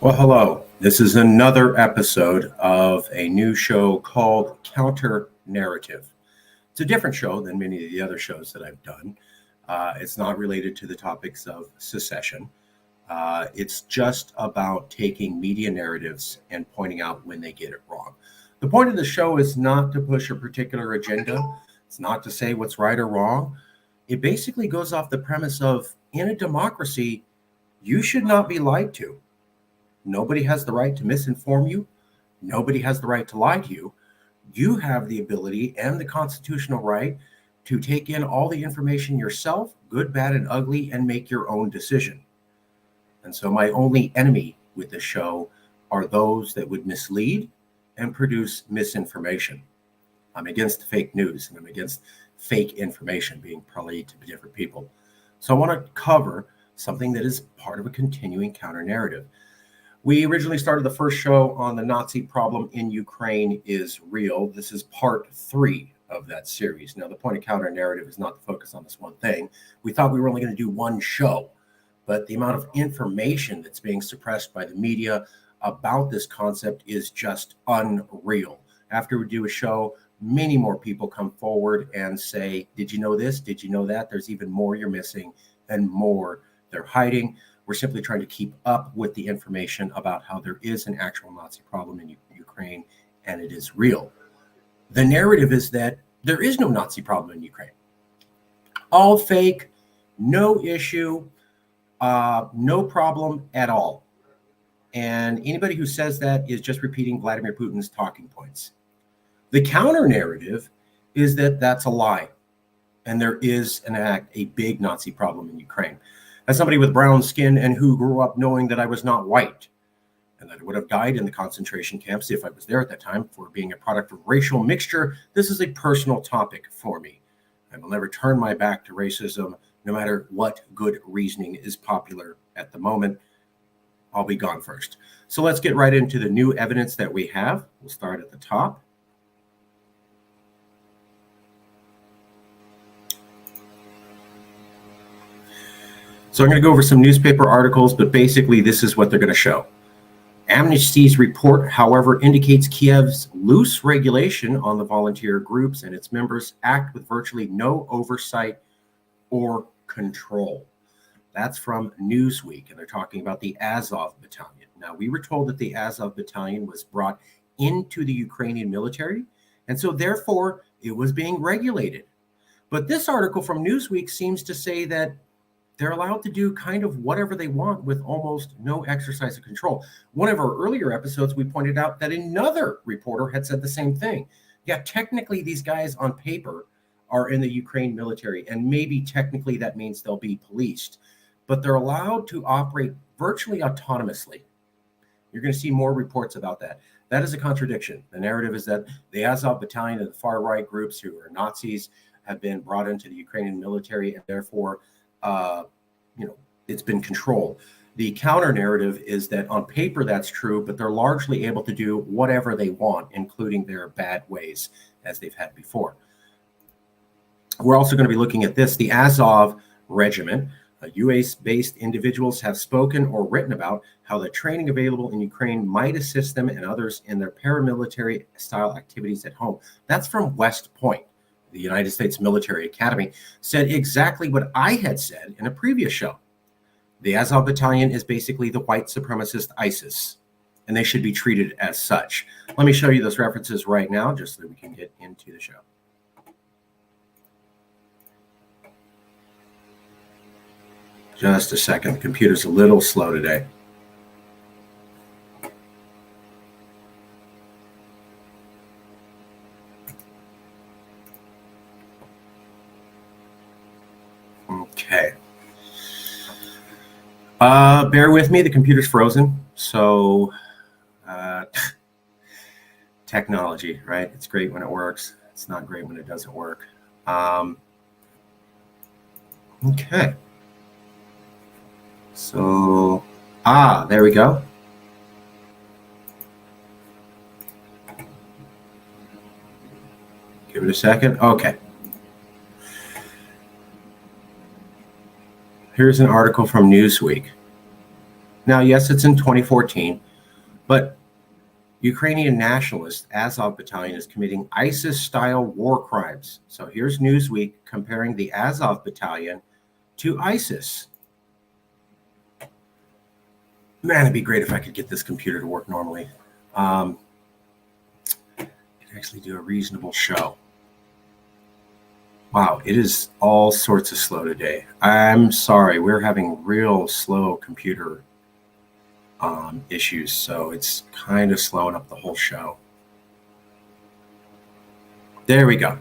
Well, hello. This is another episode of a new show called Counter Narrative. It's a different show than many of the other shows that I've done. It's not related to the topics of secession. It's just about taking media narratives and pointing out when they get it wrong. The point of the show is not to push a particular agenda. It's not to say what's right or wrong. It basically goes off the premise of, in a democracy, you should not be lied to. Nobody has the right to misinform you. Nobody has the right to lie to you. You have the ability and the constitutional right to take in all the information yourself, good, bad, and ugly, and make your own decision. And so my only enemy with this show are those that would mislead and produce misinformation. I'm against fake news and I'm against fake information being relayed to different people. So I want to cover something that is part of a continuing counter narrative. We originally started the first show on the Nazi problem in Ukraine is real. This is part 3 of that series. Now, the point of counter narrative is not to focus on this one thing. We thought we were only going to do one show, but the amount of information that's being suppressed by the media about this concept is just unreal. After we do a show, many more people come forward and say, did you know this? Did you know that? There's even more you're missing and more they're hiding. We're simply trying to keep up with the information about how there is an actual Nazi problem in Ukraine, and it is real. The narrative is that there is no Nazi problem in Ukraine. All fake, no issue, no problem at all. And anybody who says that is just repeating Vladimir Putin's talking points. The counter narrative is that that's a lie, and there is a big Nazi problem in Ukraine. As somebody with brown skin and who grew up knowing that I was not white and that I would have died in the concentration camps if I was there at that time for being a product of racial mixture, this is a personal topic for me. I will never turn my back to racism, no matter what good reasoning is popular at the moment. I'll be gone first. So let's get right into the new evidence that we have. We'll start at the top. So I'm going to go over some newspaper articles, but basically this is what they're going to show. Amnesty's report, however, indicates Kiev's loose regulation on the volunteer groups and its members act with virtually no oversight or control. That's from Newsweek, and they're talking about the Azov Battalion. Now, we were told that the Azov Battalion was brought into the Ukrainian military, and so therefore it was being regulated. But this article from Newsweek seems to say that they're allowed to do kind of whatever they want with almost no exercise of control. One of our earlier episodes, we pointed out that another reporter had said the same thing. Yeah, technically these guys on paper are in the Ukraine military, and maybe technically that means they'll be policed, but they're allowed to operate virtually autonomously. You're going to see more reports about that. That is a contradiction. The narrative is that the Azov Battalion and the far-right groups who are Nazis have been brought into the Ukrainian military, and therefore it's been controlled. The counter narrative is that on paper that's true, but they're largely able to do whatever they want, including their bad ways, as they've had before. We're also going to be looking at this. The Azov Regiment, US-based individuals have spoken or written about how the training available in Ukraine might assist them and others in their paramilitary-style activities at home. That's from West Point. The United States Military Academy said exactly what I had said in a previous show. The Azov Battalion is basically the white supremacist ISIS, and they should be treated as such. Let me show you those references right now, just so that we can get into the show. Just a second. The computer's a little slow today. Okay. Bear with me, the computer's frozen. So technology, right? It's great when it works. It's not great when it doesn't work. Okay. So, there we go. Give it a second. Okay. Here's an article from Newsweek. Now, yes, it's in 2014, but Ukrainian nationalist Azov Battalion is committing ISIS-style war crimes. So here's Newsweek comparing the Azov Battalion to ISIS. Man, it'd be great if I could get this computer to work normally. Could actually do a reasonable show. Wow, it is all sorts of slow today. I'm sorry, we're having real slow computer issues, so it's kind of slowing up the whole show. There we go.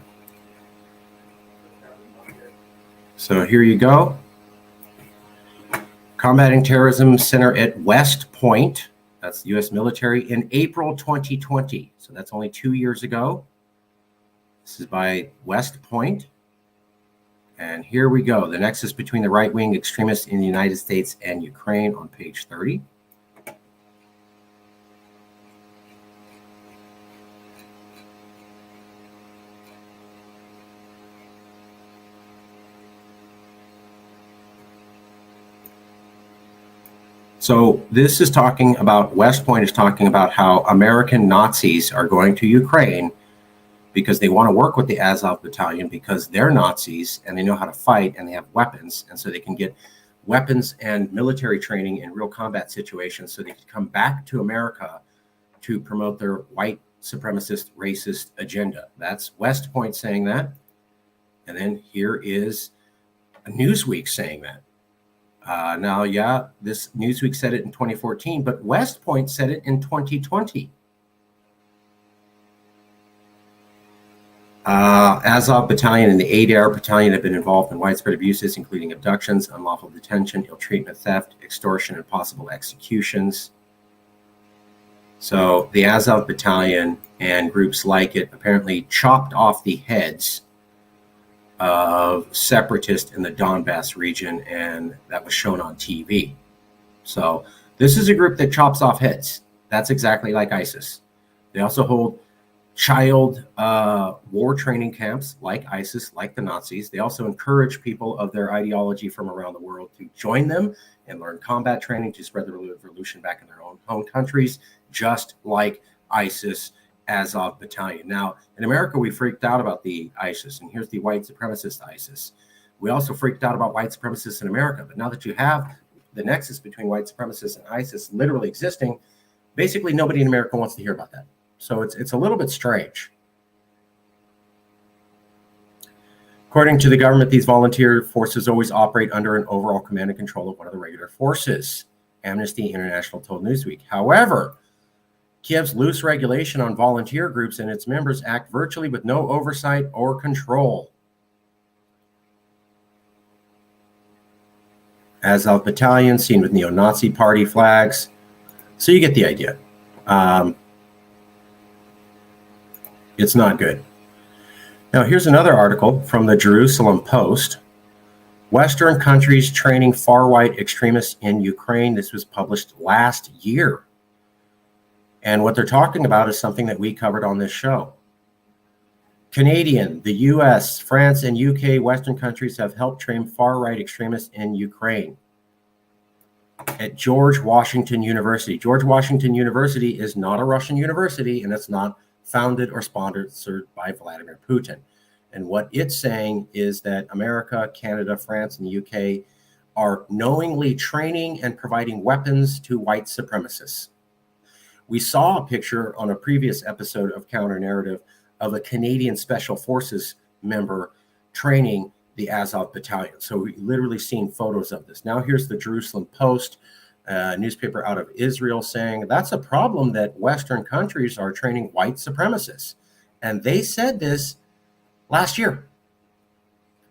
So here you go. Combating Terrorism Center at West Point, that's the U.S. military, in April 2020. So that's only 2 years ago. This is by West Point. And here we go. The nexus between the right-wing extremists in the United States and Ukraine on page 30. So this is talking about, West Point is talking about how American Nazis are going to Ukraine because they want to work with the Azov Battalion because they're Nazis and they know how to fight and they have weapons. And so they can get weapons and military training in real combat situations so they can come back to America to promote their white supremacist, racist agenda. That's West Point saying that. And then here is a Newsweek saying that. Now, yeah, this Newsweek said it in 2014, but West Point said it in 2020. Azov Battalion and the 8AR Battalion have been involved in widespread abuses, including abductions, unlawful detention, ill treatment, theft, extortion, and possible executions. So the Azov Battalion and groups like it apparently chopped off the heads of separatists in the Donbass region, and that was shown on TV. So this is a group that chops off heads. That's exactly like ISIS. They also hold child war training camps like ISIS, like the Nazis. They also encourage people of their ideology from around the world to join them and learn combat training to spread the revolution back in their own home countries, just like ISIS Azov Battalion. Now, in America, we freaked out about the ISIS, and here's the white supremacist ISIS. We also freaked out about white supremacists in America, but now that you have the nexus between white supremacists and ISIS literally existing, basically nobody in America wants to hear about that. So it's a little bit strange. According to the government, these volunteer forces always operate under an overall command and control of one of the regular forces, Amnesty International told Newsweek. However, Kiev's loose regulation on volunteer groups and its members act virtually with no oversight or control. Azov Battalion seen with neo-Nazi party flags. So you get the idea. It's not good. Now here's another article from the Jerusalem Post. Western countries training far-right extremists in Ukraine. This was published last year. And what they're talking about is something that we covered on this show. Canadian, the US, France, and UK Western countries have helped train far-right extremists in Ukraine. At George Washington University. George Washington University is not a Russian university, and it's not founded or sponsored by Vladimir Putin. And what it's saying is that America, Canada, France, and the UK are knowingly training and providing weapons to white supremacists. We saw a picture on a previous episode of Counter Narrative of a Canadian Special Forces member training the Azov Battalion. So we literally seen photos of this. Now here's the Jerusalem Post, a newspaper out of Israel, saying that's a problem that Western countries are training white supremacists. And they said this last year.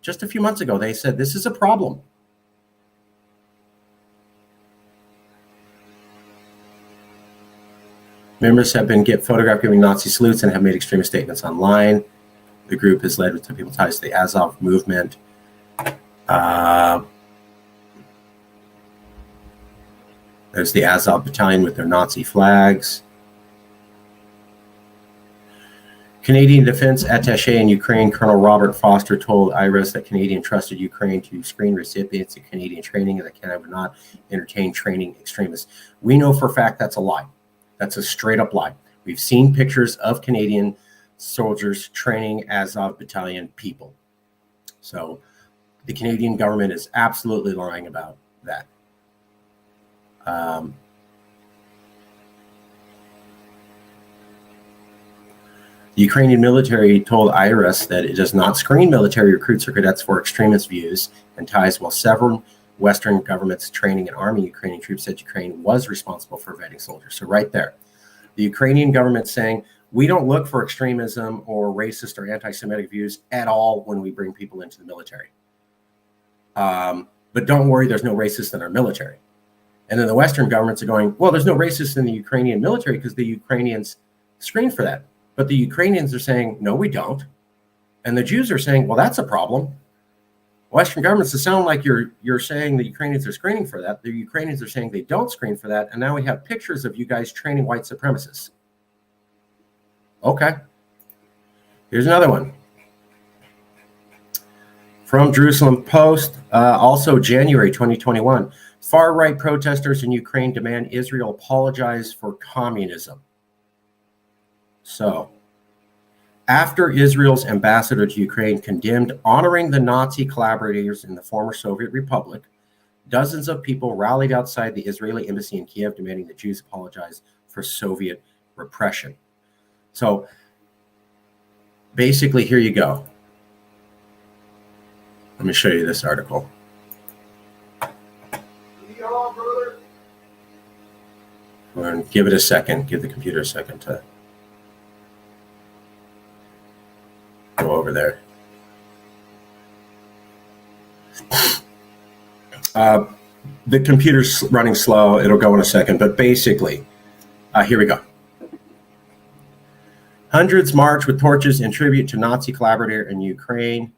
Just a few months ago, they said this is a problem. Members have been photographed giving Nazi salutes and have made extremist statements online. The group is led with people ties to the Azov movement. There's the Azov Battalion with their Nazi flags. Canadian Defense Attaché in Ukraine, Colonel Robert Foster, told IRIS that Canadian trusted Ukraine to screen recipients of Canadian training and that Canada would not entertain training extremists. We know for a fact that's a lie. That's a straight up lie. We've seen pictures of Canadian soldiers training Azov Battalion people. So the Canadian government is absolutely lying about that. The Ukrainian military told IRIS that it does not screen military recruits or cadets for extremist views and ties, while several Western governments training and arming Ukrainian troops said Ukraine was responsible for vetting soldiers. So right there, the Ukrainian government saying, we don't look for extremism or racist or anti-Semitic views at all when we bring people into the military. But don't worry, there's no racists in our military. And then the Western governments are going, well, there's no racists in the Ukrainian military because the Ukrainians screen for that. But the Ukrainians are saying, no, we don't. And the Jews are saying, well, that's a problem. Western governments sound like you're saying the Ukrainians are screening for that. The Ukrainians are saying they don't screen for that. And now we have pictures of you guys training white supremacists. Okay. Here's another one. From Jerusalem Post, also January 2021. Far-right protesters in Ukraine demand Israel apologize for communism. So, after Israel's ambassador to Ukraine condemned honoring the Nazi collaborators in the former Soviet Republic, dozens of people rallied outside the Israeli embassy in Kiev demanding that Jews apologize for Soviet repression. So, basically, here you go. Let me show you this article. And give it a second. Give the computer a second to go over there. The computer's running slow. It'll go in a second. But basically, here we go. Hundreds march with torches in tribute to Nazi collaborator in Ukraine.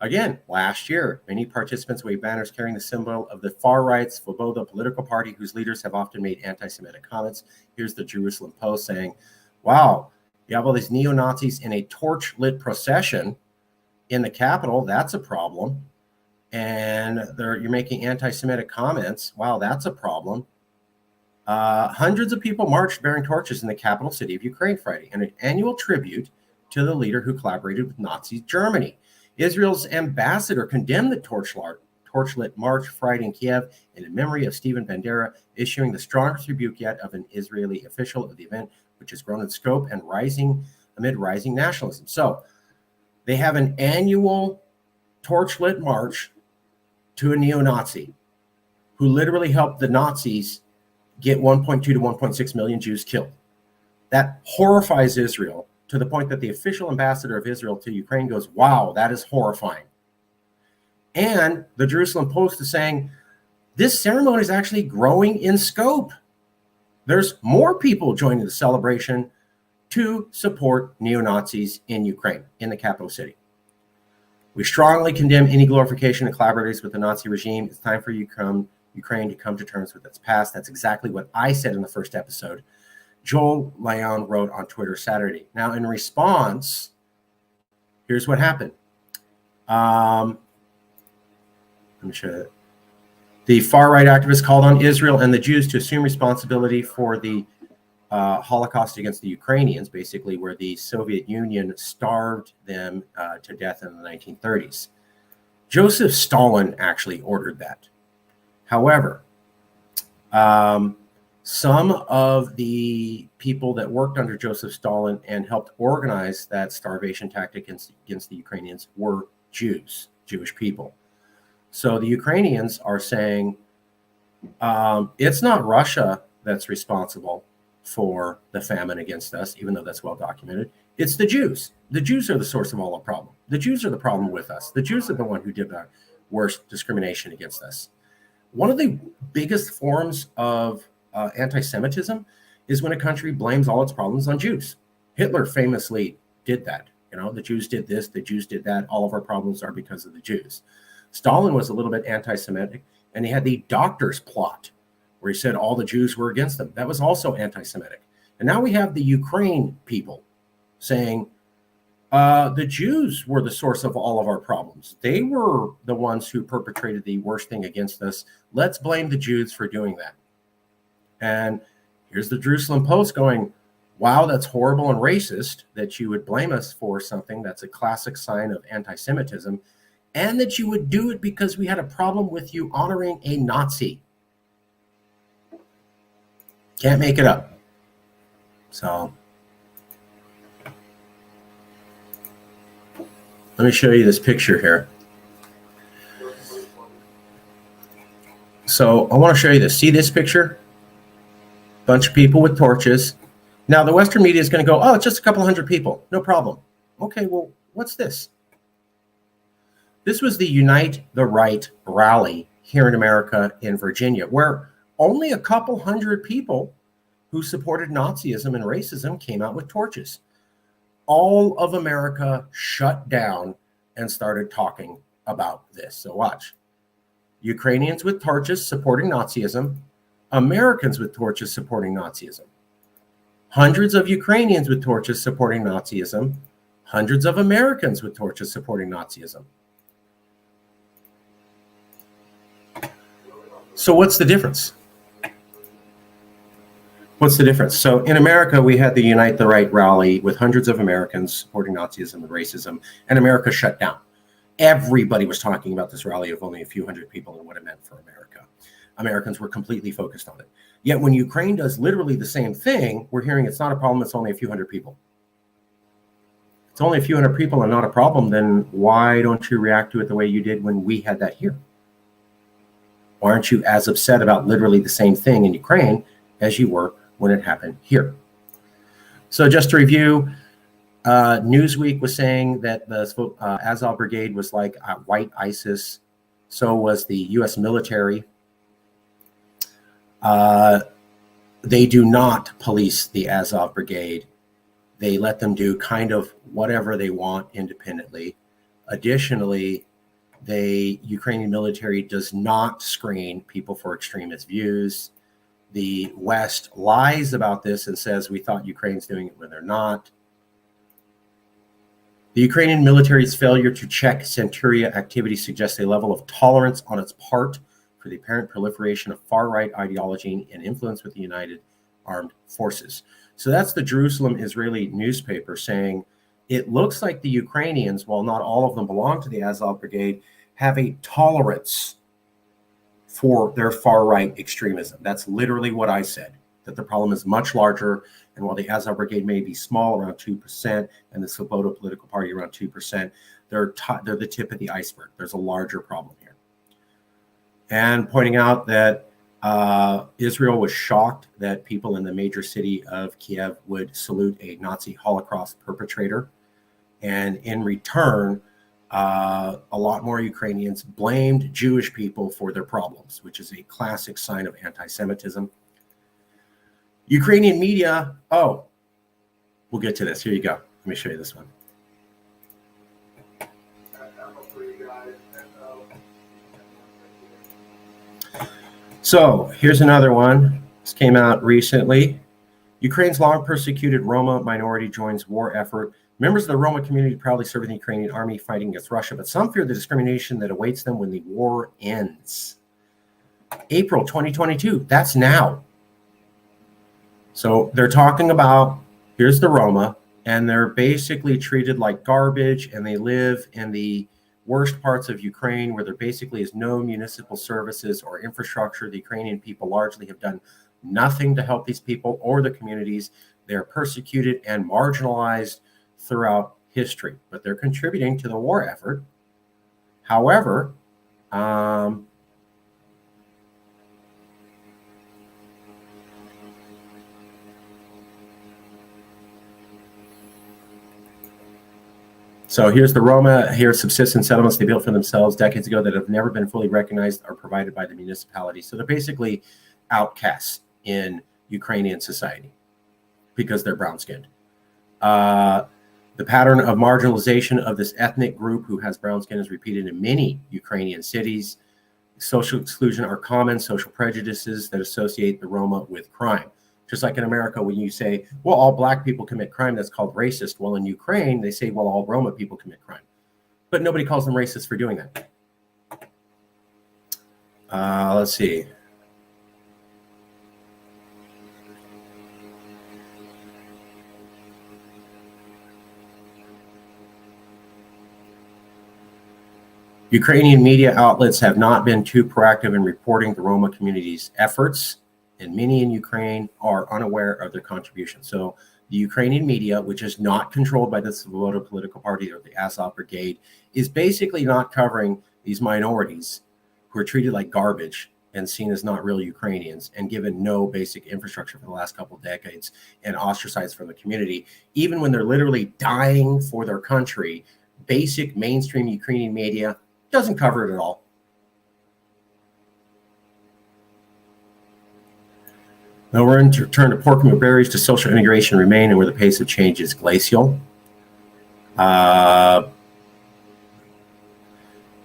Again, last year, many participants waved banners carrying the symbol of the far-right Svoboda political party, whose leaders have often made anti-Semitic comments. Here's the Jerusalem Post saying, wow, you have all these neo-Nazis in a torch-lit procession in the Capitol. That's a problem. And you're making anti-Semitic comments. Wow, that's a problem. Hundreds of people marched bearing torches in the capital city of Ukraine Friday, in an annual tribute to the leader who collaborated with Nazi Germany. Israel's ambassador condemned the torchlit march Friday in Kiev in memory of Stephen Bandera, issuing the strongest rebuke yet of an Israeli official of the event, which has grown in scope and rising amid rising nationalism. So they have an annual torchlit march to a neo-Nazi who literally helped the Nazis get 1.2 to 1.6 million Jews killed. That horrifies Israel, to the point that the official ambassador of Israel to Ukraine goes, wow, that is horrifying. And the Jerusalem Post is saying, this ceremony is actually growing in scope. There's more people joining the celebration to support neo-Nazis in Ukraine, in the capital city. We strongly condemn any glorification of collaborators with the Nazi regime. It's time for Ukraine to come to terms with its past. That's exactly what I said in the first episode. Joel Lyon wrote on Twitter Saturday. Now, in response, here's what happened. Let me show you. The far-right activists called on Israel and the Jews to assume responsibility for the Holocaust against the Ukrainians, basically where the Soviet Union starved them to death in the 1930s. Joseph Stalin actually ordered that. However, some of the people that worked under Joseph Stalin and helped organize that starvation tactic against the Ukrainians were Jews, Jewish people. So the Ukrainians are saying it's not Russia that's responsible for the famine against us, even though that's well documented. It's the Jews. The Jews are the source of all the problem. The Jews are the problem with us. The Jews are the one who did the worst discrimination against us. One of the biggest forms of anti-Semitism is when a country blames all its problems on Jews. Hitler famously did that. You know, the Jews did this, the Jews did that. All of our problems are because of the Jews. Stalin was a little bit anti-Semitic, and he had the doctor's plot where he said all the Jews were against them. That was also anti-Semitic. And now we have the Ukraine people saying, The Jews were the source of all of our problems. They were the ones who perpetrated the worst thing against us. Let's blame the Jews for doing that. And here's the Jerusalem Post going, wow, that's horrible and racist that you would blame us for something that's a classic sign of anti-Semitism, and that you would do it because we had a problem with you honoring a Nazi. Can't make it up. So let me show you this picture here. So I want to show you this. See this picture? Bunch of people with torches. Now the Western media is going to go, oh, it's just a couple hundred people. No problem. Okay, well, what's this? This was the Unite the Right rally here in America in Virginia, where only a couple hundred people who supported Nazism and racism came out with torches. All of America shut down and started talking about this. So watch. Ukrainians with torches supporting Nazism, Americans with torches supporting Nazism. Hundreds of Ukrainians with torches supporting Nazism, hundreds of Americans with torches supporting Nazism. So what's the difference? What's the difference? So in America, we had the Unite the Right rally with hundreds of Americans supporting Nazism and racism, and America shut down. Everybody was talking about this rally of only a few hundred people and what it meant for America. Americans were completely focused on it. Yet when Ukraine does literally the same thing, we're hearing it's not a problem, it's only a few hundred people. If it's only a few hundred people and not a problem, then why don't you react to it the way you did when we had that here? Why aren't you as upset about literally the same thing in Ukraine as you were when it happened here? So just to review, Newsweek was saying that the Azov Brigade was like white ISIS. So was the U.S. military. They do not police the Azov Brigade. They let them do kind of whatever they want independently. Additionally, the Ukrainian military does not screen people for extremist views. The West lies about this and says we thought Ukraine's doing it when they're not. The Ukrainian military's failure to check Centuria activity suggests a level of tolerance on its part for the apparent proliferation of far-right ideology and influence with the United Armed Forces. So that's the Jerusalem Israeli newspaper saying it looks like the Ukrainians, while not all of them belong to the Azov Brigade, have a tolerance for their far-right extremism. That's literally what I said, that the problem is much larger. And while the Azov Brigade may be small, around 2%, and the Svoboda political party around 2%, they're the tip of the iceberg. There's a larger problem here. And pointing out that Israel was shocked that people in the major city of Kiev would salute a Nazi Holocaust perpetrator. And in return, a lot more Ukrainians blamed Jewish people for their problems, which is a classic sign of anti-Semitism. Ukrainian media, oh, we'll get to this. Here you go. Let me show you this one. So here's another one. This came out recently. Ukraine's long persecuted Roma minority joins war effort. Members of the Roma community proudly serve in the Ukrainian army fighting against Russia, but some fear the discrimination that awaits them when the war ends. April 2022, that's now. So they're talking about, here's the Roma, and they're basically treated like garbage, and they live in the worst parts of Ukraine where there basically is no municipal services or infrastructure. The Ukrainian people largely have done nothing to help these people or the communities. They're persecuted and marginalized throughout history, but they're contributing to the war effort. However, so here's the Roma, here subsistence settlements they built for themselves decades ago that have never been fully recognized or provided by the municipality. So they're basically outcasts in Ukrainian society because they're brown-skinned. The pattern of marginalization of this ethnic group who has brown skin is repeated in many Ukrainian cities. Social exclusion are common social prejudices that associate the Roma with crime. Just like in America, when you say, well, all black people commit crime, that's called racist. Well, in Ukraine, they say, well, all Roma people commit crime. But nobody calls them racist for doing that. Let's see. Ukrainian media outlets have not been too proactive in reporting the Roma community's efforts, and many in Ukraine are unaware of their contribution. So the Ukrainian media, which is not controlled by the Svoboda political party or the Azov Brigade, is basically not covering these minorities who are treated like garbage and seen as not real Ukrainians and given no basic infrastructure for the last couple of decades and ostracized from the community. Even when they're literally dying for their country, basic mainstream Ukrainian media doesn't cover it at all. Now we're in to turn to poor community barriers to social integration remain and where the pace of change is glacial.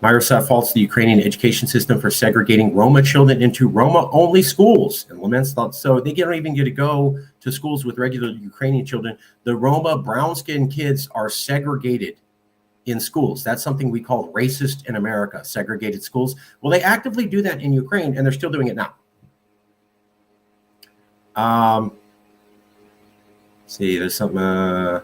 Microsoft faults the Ukrainian education system for segregating Roma children into Roma-only schools and laments that so they don't even get to go to schools with regular Ukrainian children. The Roma brown-skinned kids are segregated in schools. That's something we call racist in America, segregated schools. Well, they actively do that in Ukraine, and they're still doing it now. See, there's something. There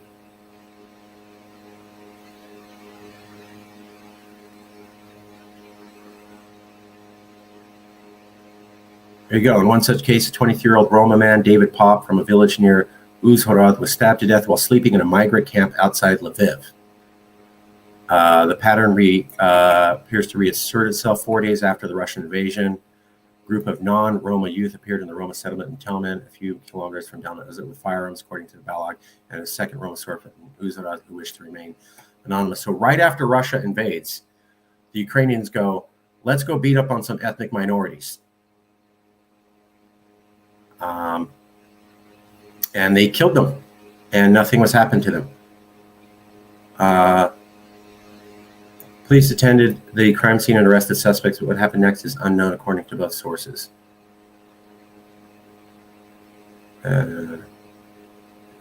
you go. In one such case, a 23-year-old Roma man, David Pop, from a village near Uzhhorod, was stabbed to death while sleeping in a migrant camp outside Lviv. The pattern appears to reassert itself 4 days after the Russian invasion. A group of non-Roma youth appeared in the Roma settlement in Telman, a few kilometers from Telman, with firearms, according to the Balog, and a second Roma source in Uzhhorod who wished to remain anonymous. So right after Russia invades, the Ukrainians go, let's go beat up on some ethnic minorities. And they killed them, and nothing was happened to them. Police attended the crime scene and arrested suspects, but what happened next is unknown, according to both sources. A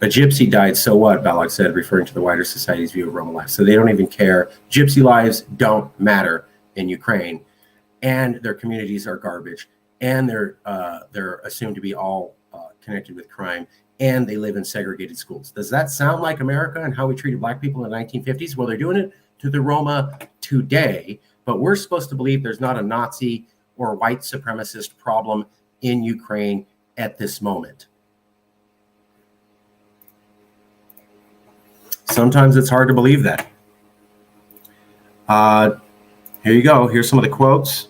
gypsy died, so what? Balog said, referring to the wider society's view of Roma life. So they don't even care. Gypsy lives don't matter in Ukraine, and their communities are garbage, and they're assumed to be all connected with crime, and they live in segregated schools. Does that sound like America and how we treated black people in the 1950s? Well, they're doing it to the Roma today, but we're supposed to believe there's not a Nazi or white supremacist problem in Ukraine at this moment. Sometimes it's hard to believe that. Here you go. Here's some of the quotes.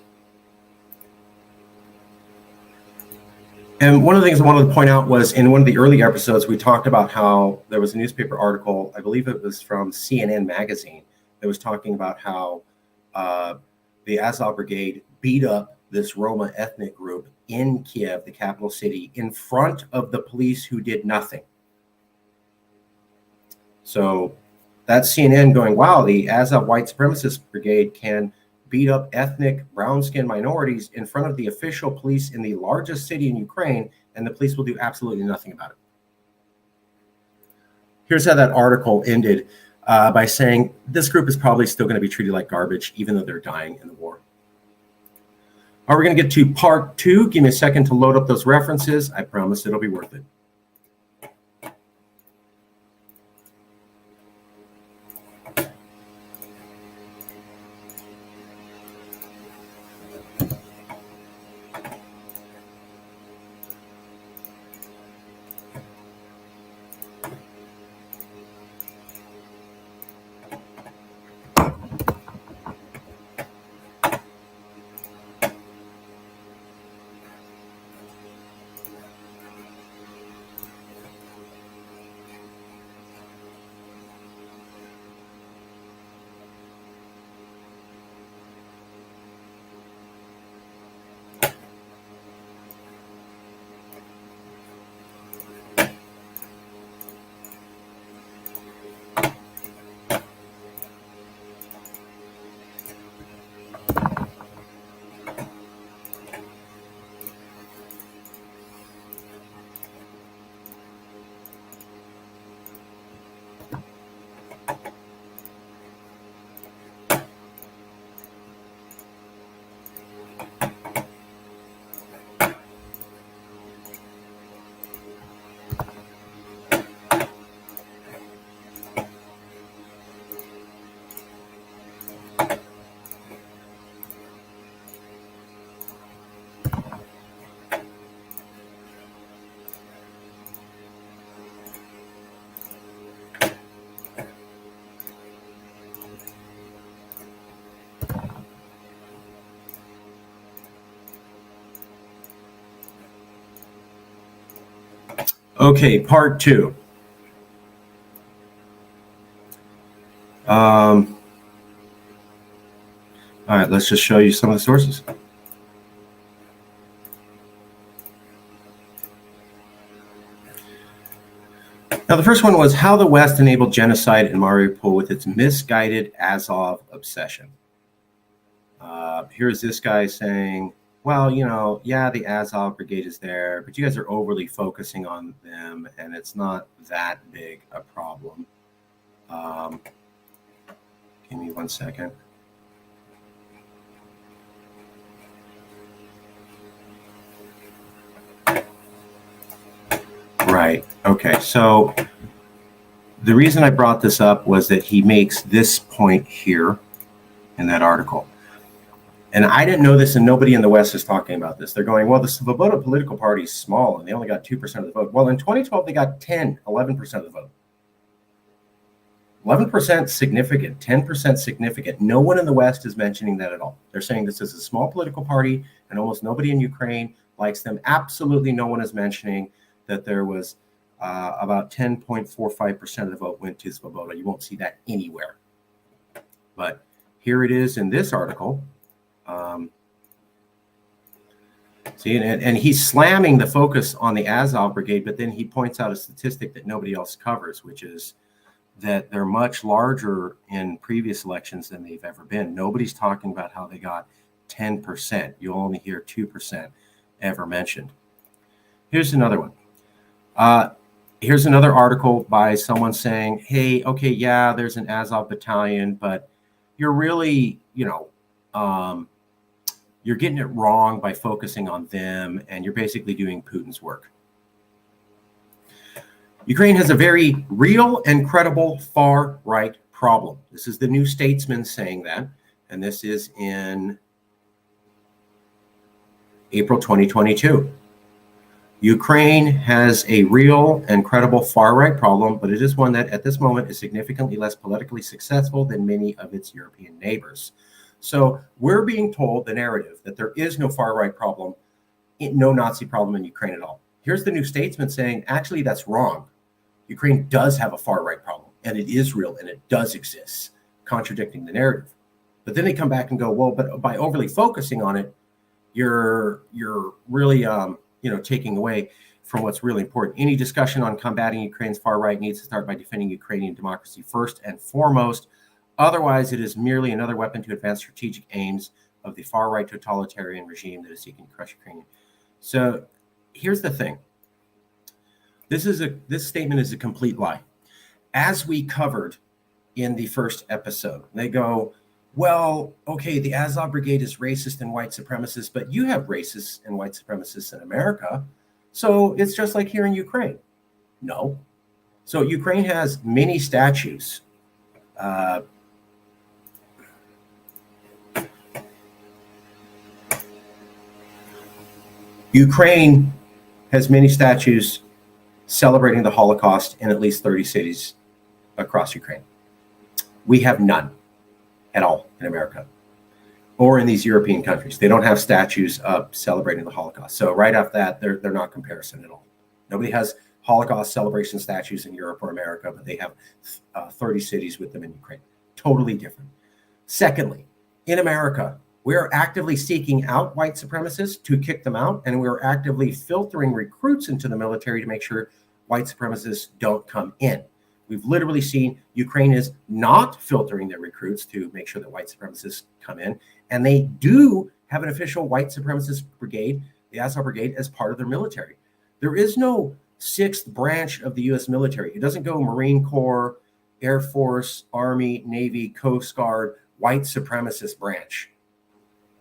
And one of the things I wanted to point out was in one of the early episodes, we talked about how there was a newspaper article, I believe it was from CNN magazine, that was talking about how the Azov Brigade beat up this Roma ethnic group in Kiev, the capital city, in front of the police who did nothing. So that's CNN going, wow, the Azov white supremacist brigade can beat up ethnic brown-skinned minorities in front of the official police in the largest city in Ukraine, and the police will do absolutely nothing about it. Here's how that article ended by saying this group is probably still going to be treated like garbage, even though they're dying in the war. All right, we're going to get to part 2. Give me a second to load up those references. I promise it'll be worth it. Okay, part two. All right, let's just show you some of the sources. Now, the first one was how the West enabled genocide in Mariupol with its misguided Azov obsession. Here's this guy saying, well, yeah, the Azov Brigade is there, but you guys are overly focusing on them, and it's not that big a problem. Give me 1 second. Right. Okay. So the reason I brought this up was that he makes this point here in that article. And I didn't know this, and nobody in the West is talking about this. They're going, well, the Svoboda political party is small, and they only got 2% of the vote. Well, in 2012, they got 11% of the vote. 11% significant, 10% significant. No one in the West is mentioning that at all. They're saying this is a small political party, and almost nobody in Ukraine likes them. Absolutely no one is mentioning that there was about 10.45% of the vote went to Svoboda. You won't see that anywhere. But here it is in this article. See, and he's slamming the focus on the Azov Brigade, but then he points out a statistic that nobody else covers, which is that they're much larger in previous elections than they've ever been. Nobody's talking about how they got 10%. You'll only hear 2% ever mentioned. Here's another one. Here's another article by someone saying, hey, okay, yeah, there's an Azov battalion, but you're really, you're getting it wrong by focusing on them, and you're basically doing Putin's work. Ukraine has a very real and credible far-right problem. This is the New Statesman saying that, and this is in April 2022. Ukraine has a real and credible far-right problem, but it is one that at this moment is significantly less politically successful than many of its European neighbors. So we're being told the narrative that there is no far-right problem, no Nazi problem in Ukraine at all. Here's the New Statesman saying, actually, that's wrong. Ukraine does have a far-right problem, and it is real, and it does exist, contradicting the narrative. But then they come back and go, well, but by overly focusing on it, you're really taking away from what's really important. Any discussion on combating Ukraine's far right needs to start by defending Ukrainian democracy first and foremost. Otherwise, it is merely another weapon to advance strategic aims of the far right totalitarian regime that is seeking to crush Ukraine. So here's the thing. This statement is a complete lie. As we covered in the first episode, they go, well, okay, the Azov Brigade is racist and white supremacist, but you have racists and white supremacists in America. So it's just like here in Ukraine. No. So Ukraine has many statues. Ukraine has many statues celebrating the Holocaust in at least 30 cities across Ukraine. We have none at all in America or in these European countries. They don't have statues of celebrating the Holocaust. So right off that, they're not comparison at all. Nobody has Holocaust celebration statues in Europe or America, but they have 30 cities with them in Ukraine. Totally different. Secondly, in America, we are actively seeking out white supremacists to kick them out, and we're actively filtering recruits into the military to make sure white supremacists don't come in. We've literally seen Ukraine is not filtering their recruits to make sure that white supremacists come in, and they do have an official white supremacist brigade, the Azov Brigade, as part of their military. There is no sixth branch of the U.S. military. It doesn't go Marine Corps, Air Force, Army, Navy, Coast Guard, white supremacist branch.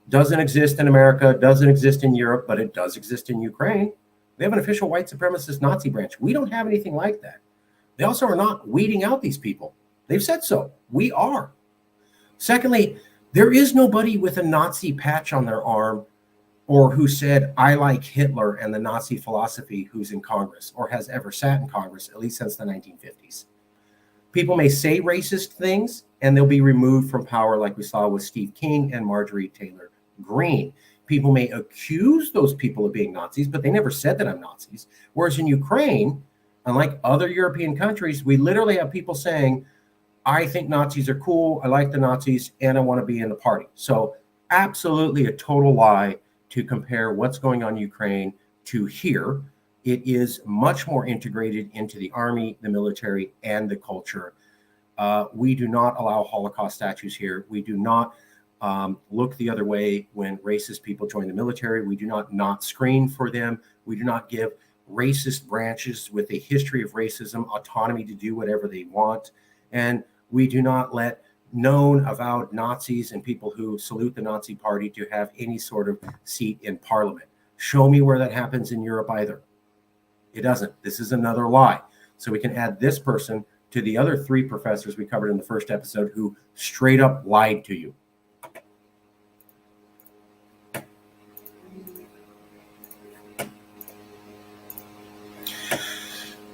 Doesn't exist in America, doesn't exist in Europe, but it does exist in Ukraine. They have an official white supremacist Nazi branch. We don't have anything like that. They also are not weeding out these people. They've said so. We are. Secondly, there is nobody with a Nazi patch on their arm or who said, I like Hitler and the Nazi philosophy who's in Congress or has ever sat in Congress, at least since the 1950s. People may say racist things and they'll be removed from power like we saw with Steve King and Marjorie Taylor Greene. People may accuse those people of being Nazis, but they never said that I'm Nazis. Whereas in Ukraine, Unlike other European countries, we literally have people saying, I think Nazis are cool, I like the Nazis, and I want to be in the party. So absolutely a total lie to compare what's going on in Ukraine to here. It is much more integrated into the army, the military, and the culture. We do not allow Holocaust statues here. We do not look the other way when racist people join the military. We do not screen for them. We do not give racist branches with a history of racism autonomy to do whatever they want. And we do not let known avowed Nazis and people who salute the Nazi party to have any sort of seat in parliament. Show me where that happens in Europe either. It doesn't. This is another lie. So we can add this person to the other 3 professors we covered in the first episode who straight up lied to you.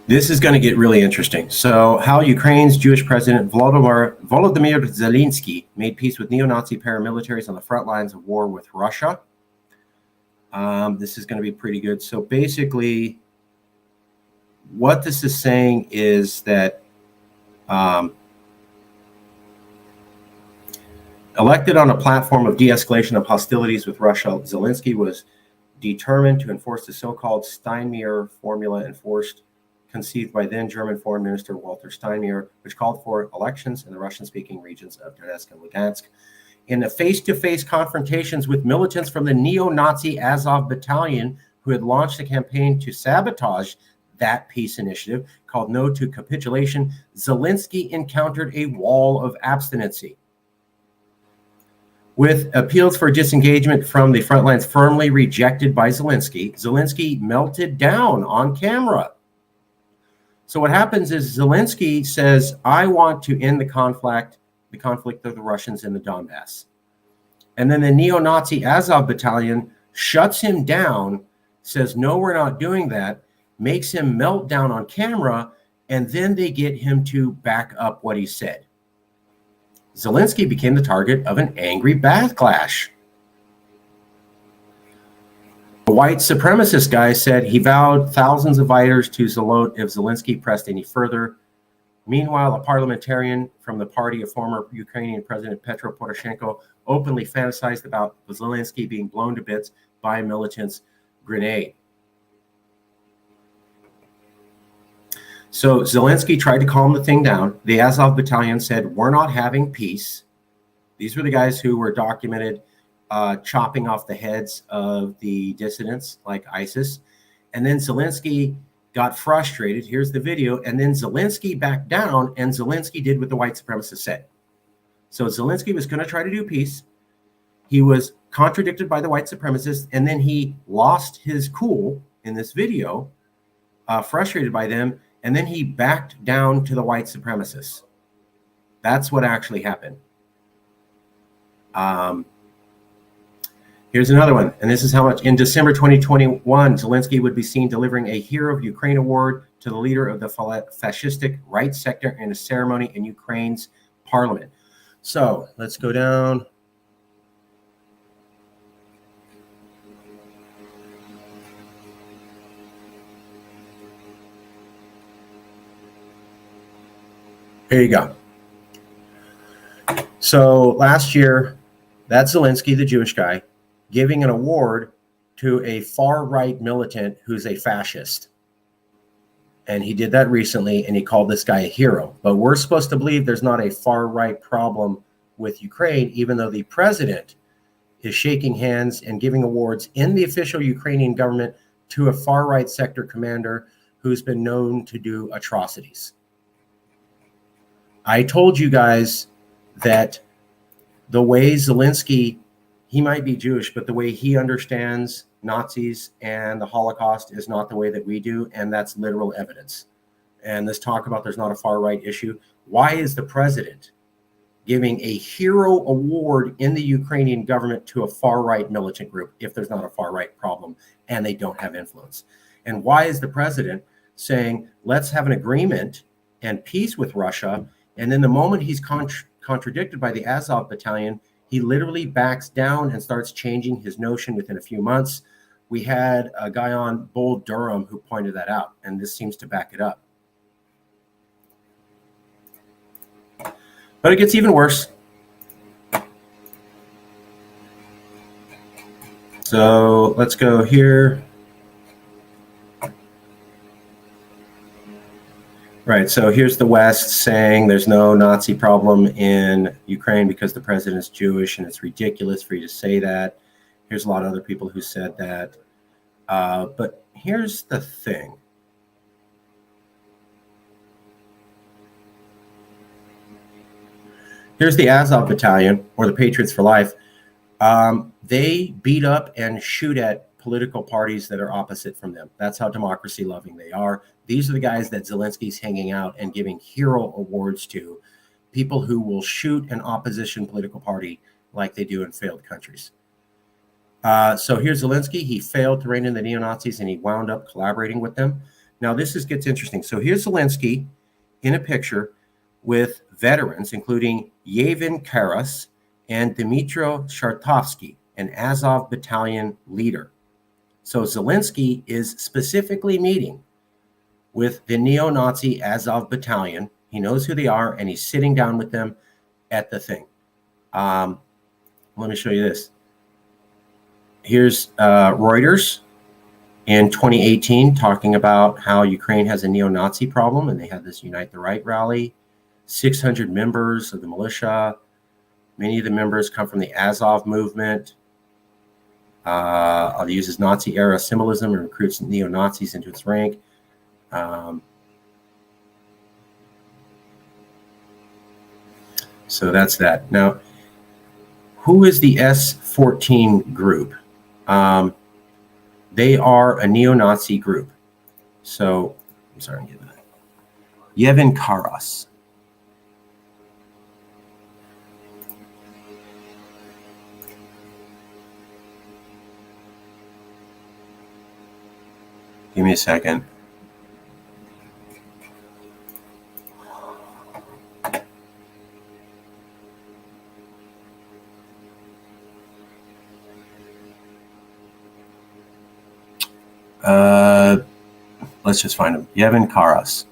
This is going to get really interesting. So, how Ukraine's Jewish president Volodymyr Zelensky made peace with neo-Nazi paramilitaries on the front lines of war with Russia. This is going to be pretty good. So basically, what this is saying is that elected on a platform of de-escalation of hostilities with Russia, Zelensky was determined to enforce the so-called Steinmeier formula conceived by then German Foreign Minister Walter Steinmeier, which called for elections in the Russian-speaking regions of Donetsk and Lugansk. In the face-to-face confrontations with militants from the neo-Nazi Azov Battalion, who had launched a campaign to sabotage that peace initiative called No to Capitulation, Zelensky encountered a wall of abstinency. With appeals for disengagement from the front lines firmly rejected by Zelensky, Zelensky melted down on camera. So what happens is Zelensky says, I want to end the conflict of the Russians in the Donbass. And then the neo-Nazi Azov Battalion shuts him down, says, no, we're not doing that, makes him melt down on camera, and then they get him to back up what he said. Zelensky became the target of an angry backlash. A white supremacist guy said he vowed thousands of voters to Zalot if Zelensky pressed any further. Meanwhile, a parliamentarian from the party of former Ukrainian President Petro Poroshenko openly fantasized about Zelensky being blown to bits by a militant's grenade. So Zelensky tried to calm the thing down. The Azov Battalion said, we're not having peace. These were the guys who were documented chopping off the heads of the dissidents like ISIS. And then Zelensky got frustrated. Here's the video. And then Zelensky backed down, and Zelensky did what the white supremacist said. So Zelensky was going to try to do peace. He was contradicted by the white supremacists, and then he lost his cool in this video, frustrated by them, and then he backed down to the white supremacists. That's what actually happened. Here's another one, and this is how much. In December 2021, Zelensky would be seen delivering a Hero of Ukraine award to the leader of the fascistic right sector in a ceremony in Ukraine's parliament. So let's go down. Here you go. So last year, that's Zelensky, the Jewish guy, giving an award to a far-right militant who's a fascist. And he did that recently, and he called this guy a hero. But we're supposed to believe there's not a far-right problem with Ukraine, even though the president is shaking hands and giving awards in the official Ukrainian government to a far-right sector commander who's been known to do atrocities. I told you guys that the way Zelensky, he might be Jewish, but the way he understands Nazis and the Holocaust is not the way that we do, and that's literal evidence. And this talk about there's not a far-right issue. Why is the president giving a hero award in the Ukrainian government to a far-right militant group if there's not a far-right problem and they don't have influence? And why is the president saying, let's have an agreement and peace with Russia, and then the moment he's contradicted by the Azov Battalion, he literally backs down and starts changing his notion within a few months. We had a guy on Bull Durham who pointed that out, and this seems to back it up. But it gets even worse. So let's go here. Right, so here's the West saying there's no Nazi problem in Ukraine because the president is Jewish, and it's ridiculous for you to say that. Here's a lot of other people who said that. But here's the thing. Here's the Azov Battalion, or the Patriots for Life. They beat up and shoot at political parties that are opposite from them. That's how democracy loving they are. These are the guys that Zelensky's hanging out and giving hero awards to, people who will shoot an opposition political party like they do in failed countries. So here's Zelensky. He failed to rein in the neo-Nazis, and he wound up collaborating with them. Now gets interesting. So here's Zelensky in a picture with veterans, including Yevhen Karas and Dmytro Shartovsky, an Azov battalion leader. So Zelensky is specifically meeting with the neo-Nazi Azov battalion. He knows who they are, and he's sitting down with them at the thing. Let me show you this. Here's Reuters in 2018 talking about how Ukraine has a neo-Nazi problem, and they had this Unite the Right rally. 600 members of the militia. Many of the members come from the Azov movement. It uses Nazi-era symbolism and recruits neo-Nazis into its rank. So that's that. Now, who is the S-14 group? They are a neo-Nazi group. So, I'm sorry, I'm getting that. Yevhen Karas. Give me a second. Let's just find him. Yevhen Karas.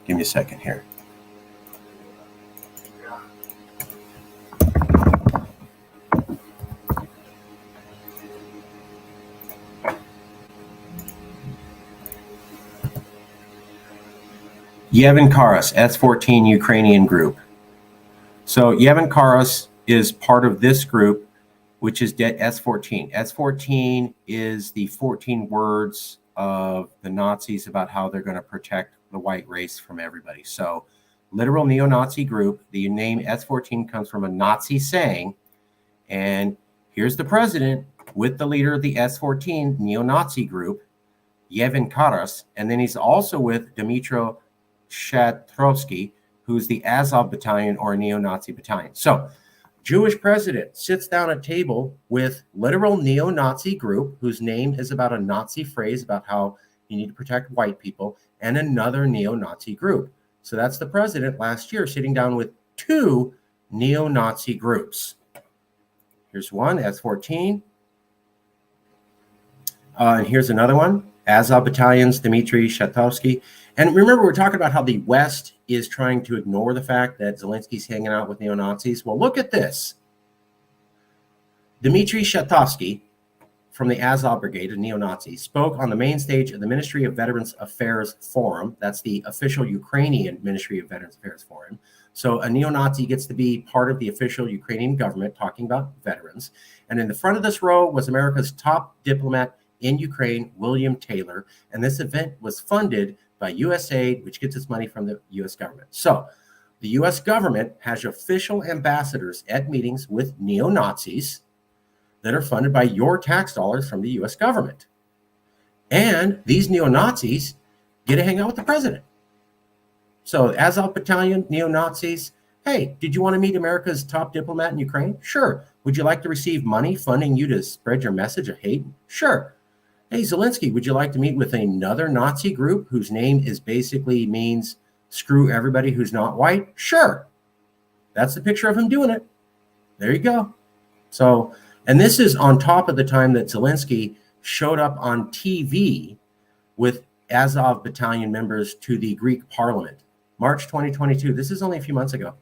Give me a second here. Yevhen Karas, S-14 Ukrainian group. So Yevhen Karas is part of this group, which is S-14. S-14 is the 14 words of the Nazis about how they're going to protect the white race from everybody. So literal neo-Nazi group. The name S-14 comes from a Nazi saying, and here's the president with the leader of the S-14 neo-Nazi group, Yevhen Karas, and then he's also with Dmytro Shatrovsky, who's the Azov battalion or a neo-Nazi battalion. So Jewish president sits down at table with literal neo-Nazi group whose name is about a Nazi phrase about how you need to protect white people, and another neo-Nazi group. So that's the president last year sitting down with two neo-Nazi groups. Here's one, S-14. And here's another one, Azov battalions, Dmitry Shatovsky. And remember, we're talking about how the West is trying to ignore the fact that Zelensky's hanging out with neo-Nazis. Well, look at this. Dmitry Shatovsky from the Azov Brigade, a neo-Nazi, spoke on the main stage of the Ministry of Veterans Affairs Forum. That's the official Ukrainian Ministry of Veterans Affairs Forum. So a neo-Nazi gets to be part of the official Ukrainian government talking about veterans. And in the front of this row was America's top diplomat in Ukraine, William Taylor. And this event was funded by USAID, which gets its money from the U.S. government. So the U.S. government has official ambassadors at meetings with neo-Nazis that are funded by your tax dollars from the U.S. government. And these neo-Nazis get to hang out with the president. So Azov Battalion, neo-Nazis, hey, did you want to meet America's top diplomat in Ukraine? Sure. Would you like to receive money funding you to spread your message of hate? Sure. Hey, Zelensky, would you like to meet with another Nazi group whose name is basically means screw everybody who's not white? Sure. That's the picture of him doing it. There you go. So, and this is on top of the time that Zelensky showed up on TV with Azov battalion members to the Greek parliament. March 2022. This is only a few months ago.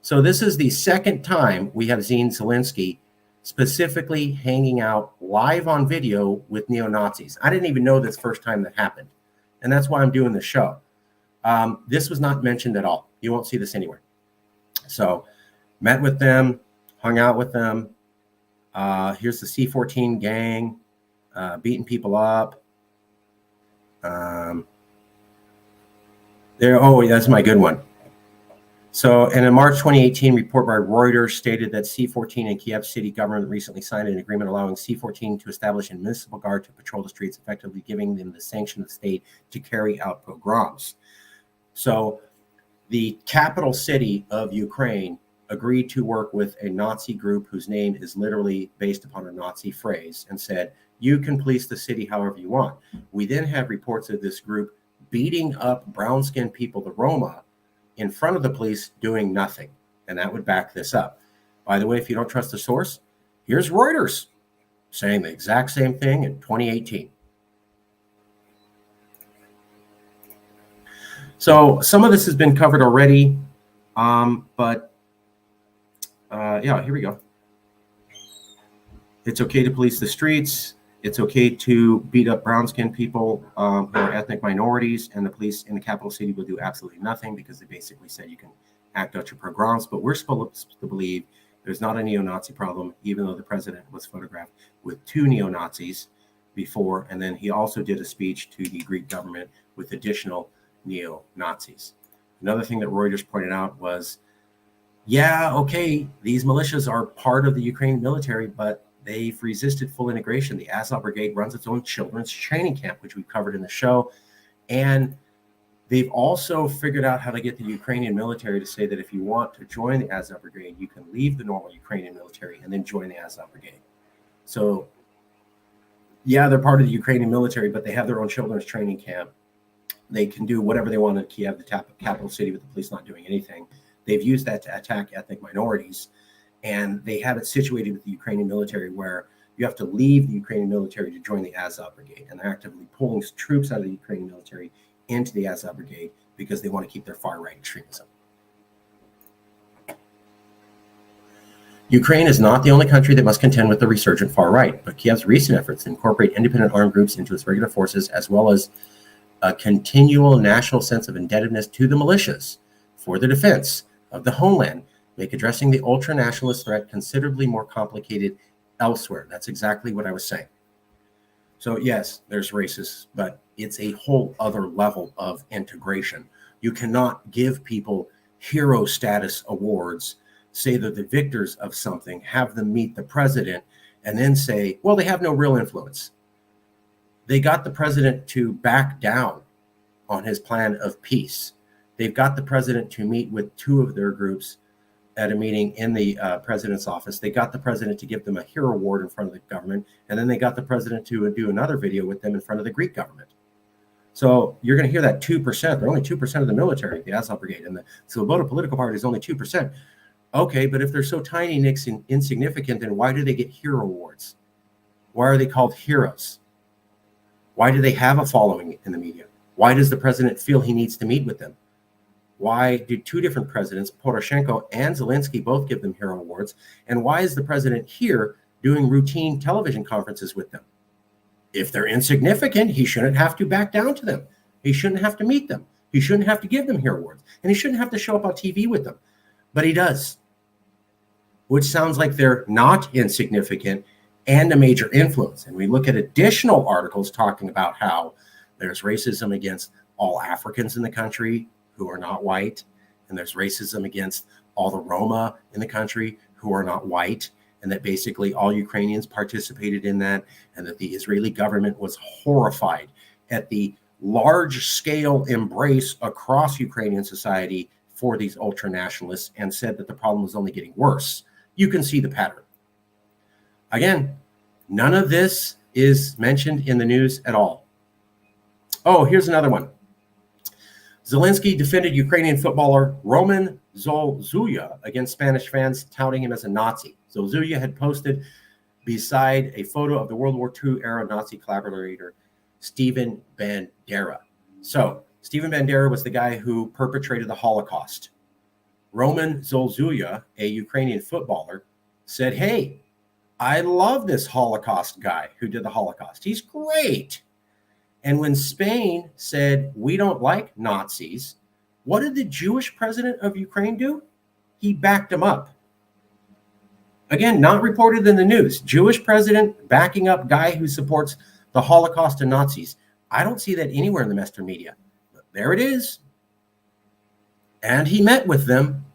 So this is the second time we have seen Zelensky specifically hanging out live on video with neo-Nazis. I didn't even know this first time that happened. And that's why I'm doing the show. This was not mentioned at all. You won't see this anywhere. So met with them, hung out with them. Here's the C-14 gang beating people up. Oh, that's my good one. So, in a March 2018 report by Reuters stated that C-14 and Kiev city government recently signed an agreement allowing C-14 to establish a municipal guard to patrol the streets, effectively giving them the sanction of the state to carry out pogroms. So, the capital city of Ukraine agreed to work with a Nazi group whose name is literally based upon a Nazi phrase and said, you can police the city however you want. We then have reports of this group beating up brown-skinned people, the Roma, in front of the police doing nothing. And that would back this up. By the way, if you don't trust the source, here's Reuters saying the exact same thing in 2018. So some of this has been covered already, but here we go. It's okay to police the streets. It's okay to beat up brown-skinned people who are ethnic minorities, and the police in the capital city will do absolutely nothing because they basically said you can act out your pogroms. But we're supposed to believe there's not a neo-Nazi problem, even though the president was photographed with 2 neo-Nazis before, and then he also did a speech to the Greek government with additional neo-Nazis. Another thing that Reuters pointed out was, yeah, okay, these militias are part of the Ukrainian military, but they've resisted full integration. The Azov Brigade runs its own children's training camp, which we covered in the show. And they've also figured out how to get the Ukrainian military to say that if you want to join the Azov Brigade, you can leave the normal Ukrainian military and then join the Azov Brigade. So, yeah, they're part of the Ukrainian military, but they have their own children's training camp. They can do whatever they want in Kiev, the capital city, with the police not doing anything. They've used that to attack ethnic minorities. And they have it situated with the Ukrainian military where you have to leave the Ukrainian military to join the Azov Brigade. And they're actively pulling troops out of the Ukrainian military into the Azov Brigade because they want to keep their far-right extremism. Ukraine is not the only country that must contend with the resurgent far-right, but Kiev's recent efforts to incorporate independent armed groups into its regular forces, as well as a continual national sense of indebtedness to the militias for the defense of the homeland, make addressing the ultra-nationalist threat considerably more complicated elsewhere. That's exactly what I was saying. So yes, there's racists, but it's a whole other level of integration. You cannot give people hero status awards, say they're the victors of something, have them meet the president, and then say, well, they have no real influence. They got the president to back down on his plan of peace. They've got the president to meet with 2 of their groups at a meeting in the president's office. They got the president to give them a hero award in front of the government, and then they got the president to do another video with them in front of the Greek government. So you're going to hear that 2%. They're only 2% of the military, the Azov Brigade, and the Svoboda political party is only 2%. Okay, but if they're so tiny and insignificant, then why do they get hero awards? Why are they called heroes? Why do they have a following in the media? Why does the president feel he needs to meet with them? Why do 2 different presidents, Poroshenko and Zelensky, both give them hero awards? And why is the president here doing routine television conferences with them? If they're insignificant, he shouldn't have to back down to them. He shouldn't have to meet them. He shouldn't have to give them hero awards. And he shouldn't have to show up on TV with them. But he does, which sounds like they're not insignificant and a major influence. And we look at additional articles talking about how there's racism against all Africans in the country who are not white, and there's racism against all the Roma in the country who are not white, and that basically all Ukrainians participated in that, and that the Israeli government was horrified at the large-scale embrace across Ukrainian society for these ultra-nationalists and said that the problem was only getting worse. You can see the pattern. Again, none of this is mentioned in the news at all. Oh, here's another one. Zelensky defended Ukrainian footballer Roman Zolzuya against Spanish fans, touting him as a Nazi. Zolzuya had posted beside a photo of the World War II era Nazi collaborator, Stephen Bandera. So, Stephen Bandera was the guy who perpetrated the Holocaust. Roman Zolzuya, a Ukrainian footballer, said, hey, I love this Holocaust guy who did the Holocaust. He's great. And when Spain said, we don't like Nazis, what did the Jewish president of Ukraine do? He backed him up. Again, not reported in the news. Jewish president backing up guy who supports the Holocaust and Nazis. I don't see that anywhere in the mainstream media. But there it is. And he met with them.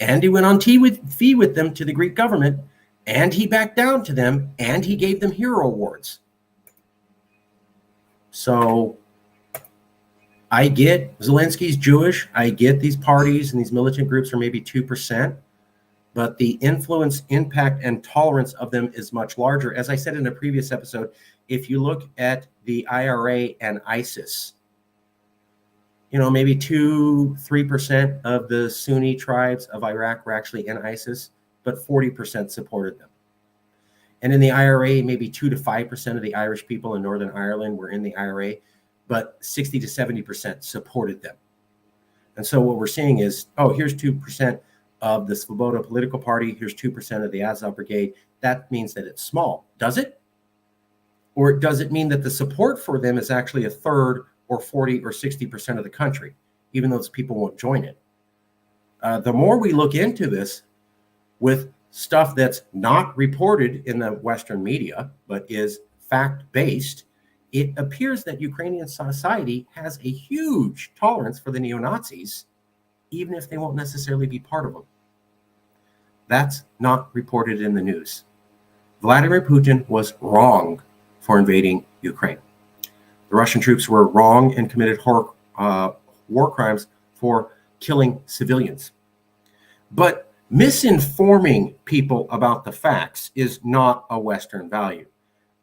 And he went on TV with them to the Greek government. And he backed down to them. And he gave them hero awards. So I get Zelensky's Jewish. I get these parties and these militant groups are maybe 2%. But the influence, impact, and tolerance of them is much larger. As I said in a previous episode, if you look at the IRA and ISIS, maybe 2-3% of the Sunni tribes of Iraq were actually in ISIS, but 40% supported them. And in the IRA, maybe 2 to 5% of the Irish people in Northern Ireland were in the IRA, but 60 to 70% supported them. And so what we're seeing is, here's 2% of the Svoboda political party, here's 2% of the Azov Brigade. That means that it's small. Does it? Or does it mean that the support for them is actually a third or 40 or 60% of the country, even though those people won't join it? The more we look into this with stuff that's not reported in the Western media, but is fact-based, it appears that Ukrainian society has a huge tolerance for the neo-Nazis, even if they won't necessarily be part of them. That's not reported in the news. Vladimir Putin was wrong for invading Ukraine. The Russian troops were wrong and committed war crimes for killing civilians. But misinforming people about the facts is not a Western value.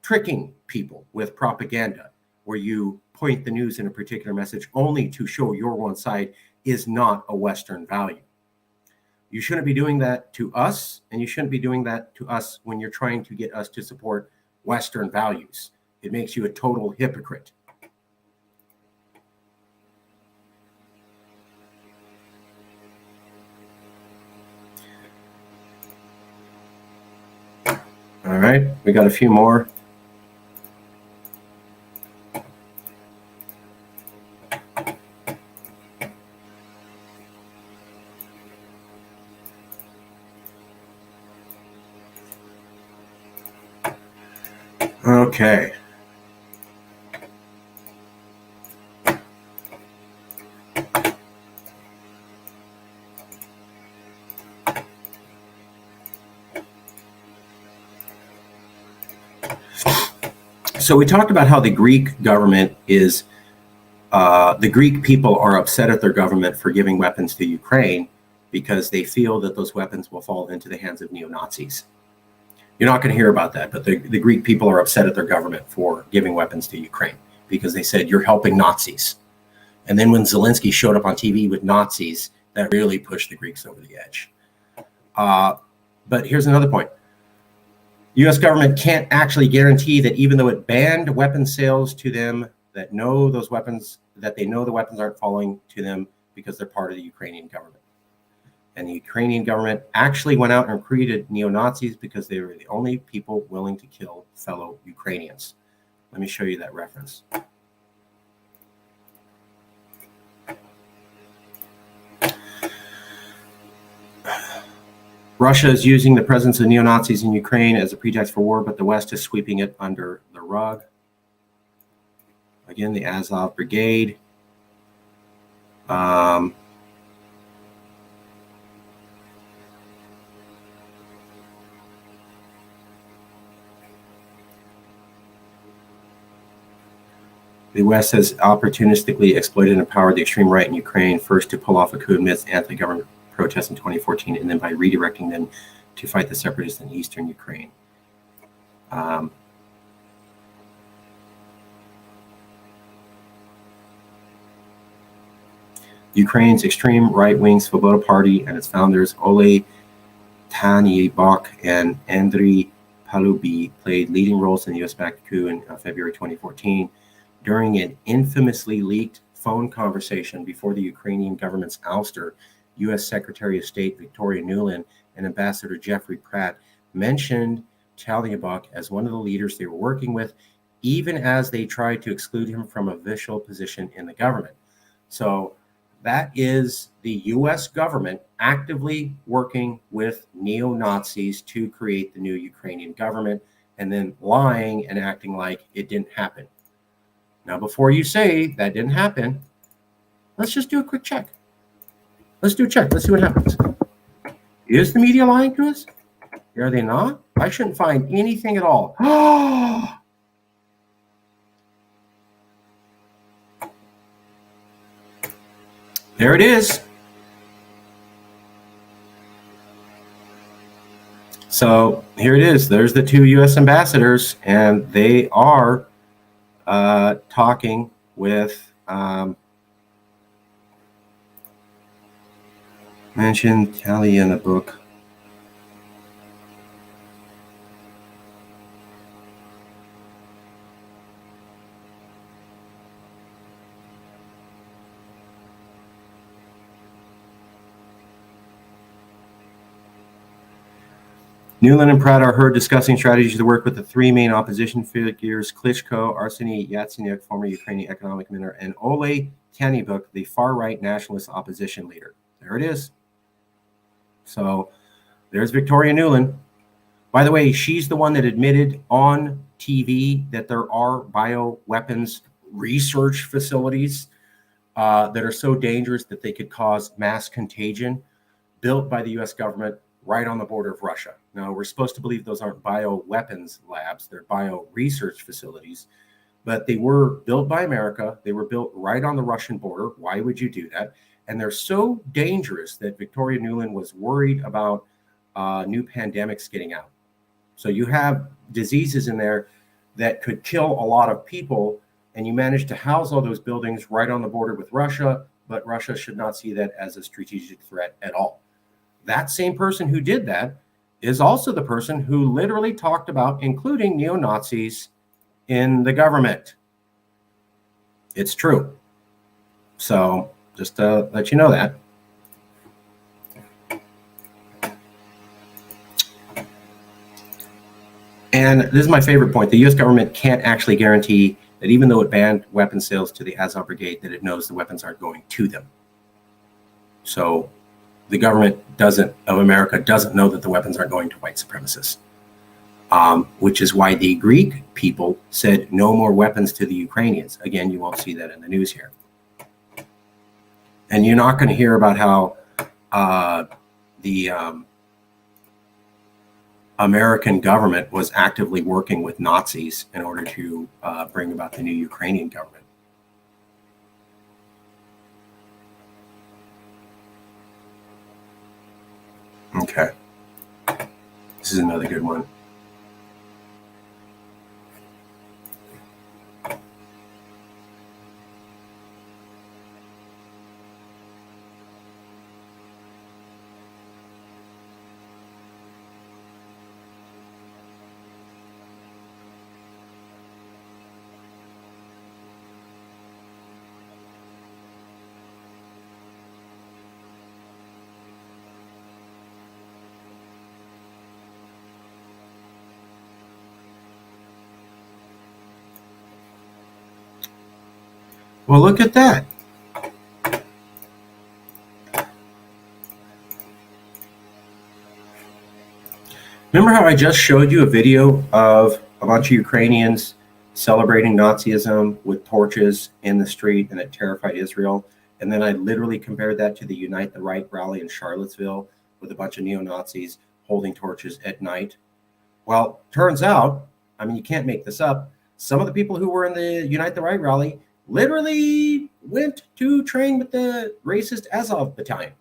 Tricking people with propaganda, where you point the news in a particular message only to show your one side, is not a Western value. You shouldn't be doing that to us, and you shouldn't be doing that to us when you're trying to get us to support Western values. It makes you a total hypocrite. All right, we got a few more. Okay. So we talked about how the Greek government is, the Greek people are upset at their government for giving weapons to Ukraine because they feel that those weapons will fall into the hands of neo-Nazis. You're not going to hear about that, but the Greek people are upset at their government for giving weapons to Ukraine because they said, you're helping Nazis. And then when Zelensky showed up on TV with Nazis, that really pushed the Greeks over the edge. But here's another point. U.S. government can't actually guarantee that even though it banned weapons sales to them, that they know the weapons aren't falling to them because they're part of the Ukrainian government. And the Ukrainian government actually went out and recruited neo-Nazis because they were the only people willing to kill fellow Ukrainians. Let me show you that reference. Russia is using the presence of neo-Nazis in Ukraine as a pretext for war, but the West is sweeping it under the rug. Again, the Azov Brigade. The West has opportunistically exploited and empowered the extreme right in Ukraine, first to pull off a coup amidst anti-government protests in 2014, and then by redirecting them to fight the separatists in eastern Ukraine. Ukraine's extreme right-wing Svoboda Party and its founders, Oleh Tanyibok and Andriy Palubi played leading roles in the U.S.-backed coup in February 2014 during an infamously leaked phone conversation before the Ukrainian government's ouster. U.S. Secretary of State Victoria Nuland and Ambassador Jeffrey Pratt mentioned Taliabuk as one of the leaders they were working with, even as they tried to exclude him from a official position in the government. So that is the U.S. government actively working with neo-Nazis to create the new Ukrainian government, and then lying and acting like it didn't happen. Now, before you say that didn't happen, let's just do a quick check. Let's do a check. Let's see what happens. Is the media lying to us? Are they not? I shouldn't find anything at all. There it is. So here it is. There's the two U.S. ambassadors, and they are talking with mentioned Tally in the book. Nuland and Pratt are heard discussing strategies to work with the three main opposition figures, Klitschko, Arseniy Yatsenyuk, former Ukrainian economic minister, and Ole Tyahnybok, the far-right nationalist opposition leader. There it is. So there's Victoria Nuland. By the way, she's the one that admitted on TV that there are bioweapons research facilities that are so dangerous that they could cause mass contagion, built by the U.S. government right on the border of Russia. Now, we're supposed to believe those aren't bioweapons labs, they're bio-research facilities, but they were built by America. They were built right on the Russian border. Why would you do that? And they're so dangerous that Victoria Nuland was worried about new pandemics getting out. So you have diseases in there that could kill a lot of people, and you manage to house all those buildings right on the border with Russia, but Russia should not see that as a strategic threat at all. That same person who did that is also the person who literally talked about including neo-Nazis in the government. It's true. So just to let you know that. And this is my favorite point. The U.S. government can't actually guarantee that even though it banned weapon sales to the Azov Brigade, that it knows the weapons aren't going to them. So the government of America doesn't know that the weapons aren't going to white supremacists, which is why the Greek people said no more weapons to the Ukrainians. Again, you won't see that in the news here. And you're not going to hear about how the American government was actively working with Nazis in order to bring about the new Ukrainian government. Okay, this is another good one. Well, look at that. Remember how I just showed you a video of a bunch of Ukrainians celebrating Nazism with torches in the street, and it terrified Israel? And then I literally compared that to the Unite the Right rally in Charlottesville with a bunch of neo-Nazis holding torches at night. Well, turns out, I mean, you can't make this up, some of the people who were in the Unite the Right rally literally went to train with the racist Azov battalion.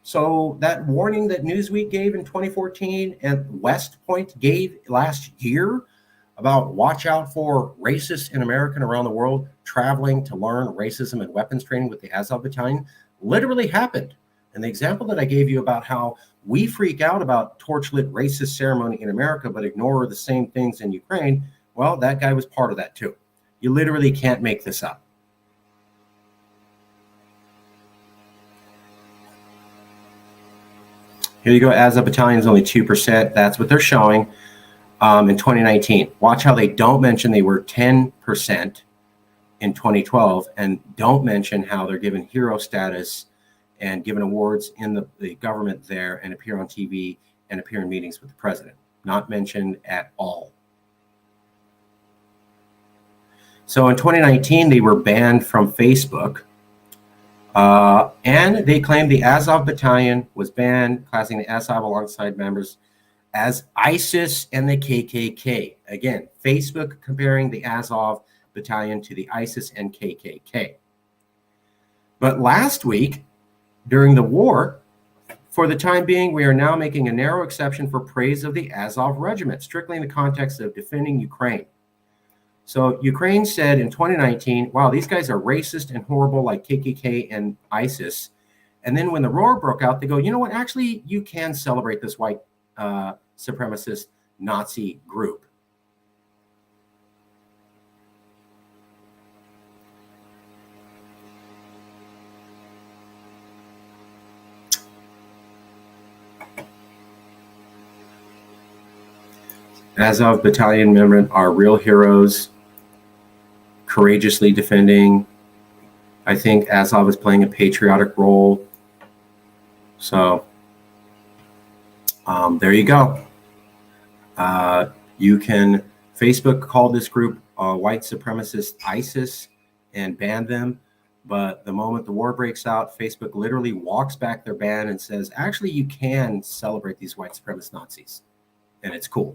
So that warning that Newsweek gave in 2014 and West Point gave last year about watch out for racists in America and around the world traveling to learn racism and weapons training with the Azov battalion literally happened. And the example that I gave you about how we freak out about torchlit racist ceremony in America, but ignore the same things in Ukraine. Well, that guy was part of that too. You literally can't make this up. Here you go. Azov Battalion is only 2%. That's what they're showing in 2019. Watch how they don't mention they were 10% in 2012, and don't mention how they're given hero status and given awards in the government there, and appear on TV and appear in meetings with the president. Not mentioned at all. So in 2019, they were banned from Facebook. And they claimed the Azov Battalion was banned, classing the Azov alongside members as ISIS and the KKK. Again, Facebook comparing the Azov Battalion to the ISIS and KKK. But last week, during the war, for the time being, we are now making a narrow exception for praise of the Azov Regiment, strictly in the context of defending Ukraine. So Ukraine said in 2019, wow, these guys are racist and horrible like KKK and ISIS. And then when the war broke out, they go, you know what, actually, you can celebrate this white supremacist Nazi group. Azov Battalion members are real heroes, courageously defending. I think Azov is playing a patriotic role. So there you go. You can, Facebook called this group white supremacist ISIS and banned them. But the moment the war breaks out, Facebook literally walks back their ban and says, actually, you can celebrate these white supremacist Nazis. And it's cool.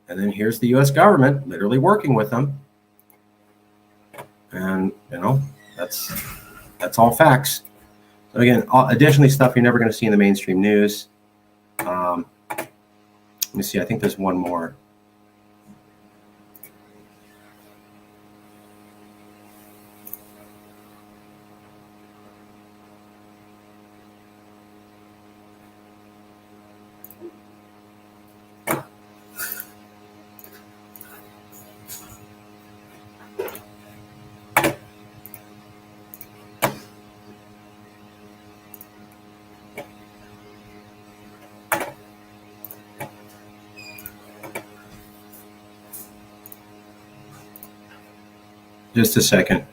And then here's the US government literally working with them. And, you know, that's all facts. So again, additionally, stuff you're never going to see in the mainstream news. Let me see. I think there's one more. Just a second.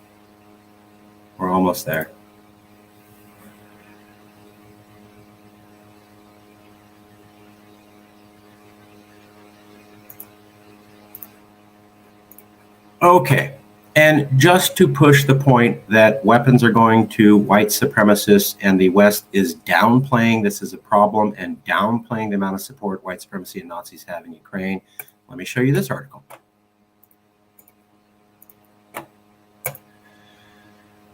We're almost there. Okay. And just to push the point that weapons are going to white supremacists and the West is downplaying this as a problem and downplaying the amount of support white supremacy and Nazis have in Ukraine, let me show you this article.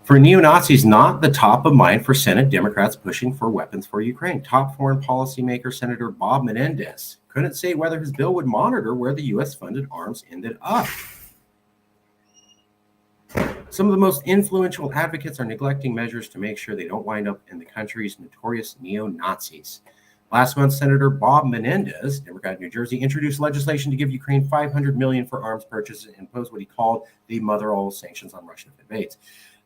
For neo-Nazis, not the top of mind for Senate Democrats pushing for weapons for Ukraine. Top foreign policymaker Senator Bob Menendez couldn't say whether his bill would monitor where the U.S.-funded arms ended up. Some of the most influential advocates are neglecting measures to make sure they don't wind up in the country's notorious neo-Nazis. Last month, Senator Bob Menendez, Democrat of New Jersey, introduced legislation to give Ukraine $500 million for arms purchases and impose what he called the mother of all sanctions on Russia if it invades.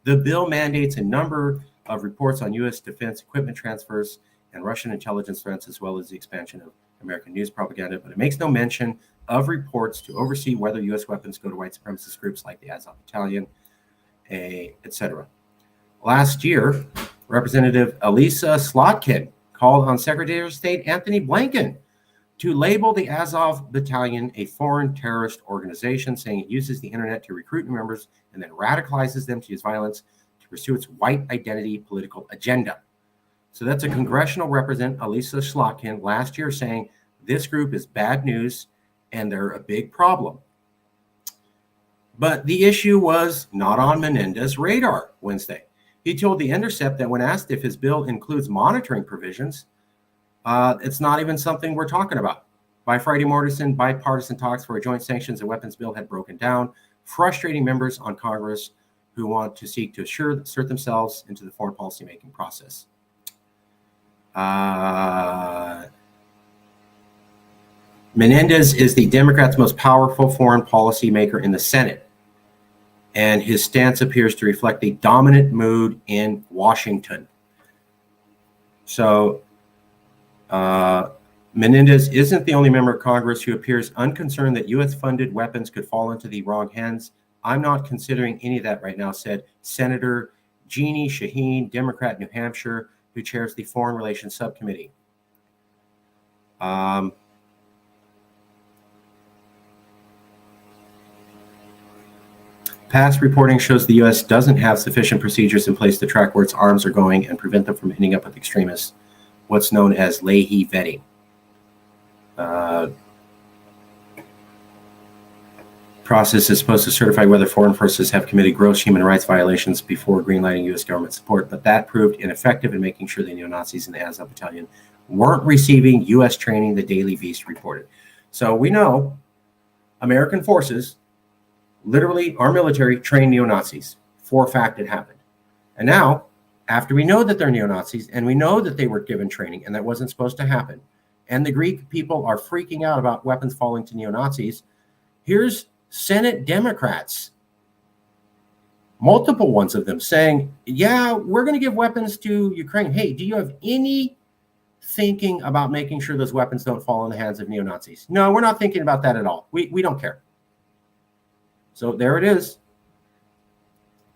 The bill mandates a number of reports on U.S. defense equipment transfers and Russian intelligence threats, as well as the expansion of American news propaganda, but it makes no mention of reports to oversee whether U.S. weapons go to white supremacist groups like the Azov Battalion, etc. Last year, Representative Elisa Slotkin called on Secretary of State Anthony Blinken to label the Azov Battalion a foreign terrorist organization, saying it uses the internet to recruit new members and then radicalizes them to use violence to pursue its white identity political agenda. So that's a congressional representative, Elisa Slotkin, last year saying this group is bad news and they're a big problem. But the issue was not on Menendez's radar Wednesday. He told The Intercept that when asked if his bill includes monitoring provisions, it's not even something we're talking about. By Friday morning, bipartisan talks for a joint sanctions and weapons bill had broken down, frustrating members on Congress who want to seek to assert themselves into the foreign policy making process. Menendez is the Democrats' most powerful foreign policy maker in the Senate, and his stance appears to reflect the dominant mood in Washington. So Menendez isn't the only member of Congress who appears unconcerned that U.S.-funded weapons could fall into the wrong hands. I'm not considering any of that right now, said Senator Jeannie Shaheen, Democrat, New Hampshire, who chairs the Foreign Relations Subcommittee. Past reporting shows the U.S. doesn't have sufficient procedures in place to track where its arms are going and prevent them from ending up with extremists, what's known as Leahy vetting. Process is supposed to certify whether foreign forces have committed gross human rights violations before greenlighting U.S. government support, but that proved ineffective in making sure the neo-Nazis in the Azov Battalion weren't receiving U.S. training, the Daily Beast reported. So we know American forces, literally our military, trained neo-Nazis. For a fact it happened. And now, after we know that they're neo-Nazis and we know that they were given training and that wasn't supposed to happen, and the Greek people are freaking out about weapons falling to neo-Nazis, here's Senate Democrats, multiple ones of them, saying, yeah, we're going to give weapons to Ukraine. Hey, do you have any thinking about making sure those weapons don't fall in the hands of neo-Nazis? No, we're not thinking about that at all. We don't care. So there it is.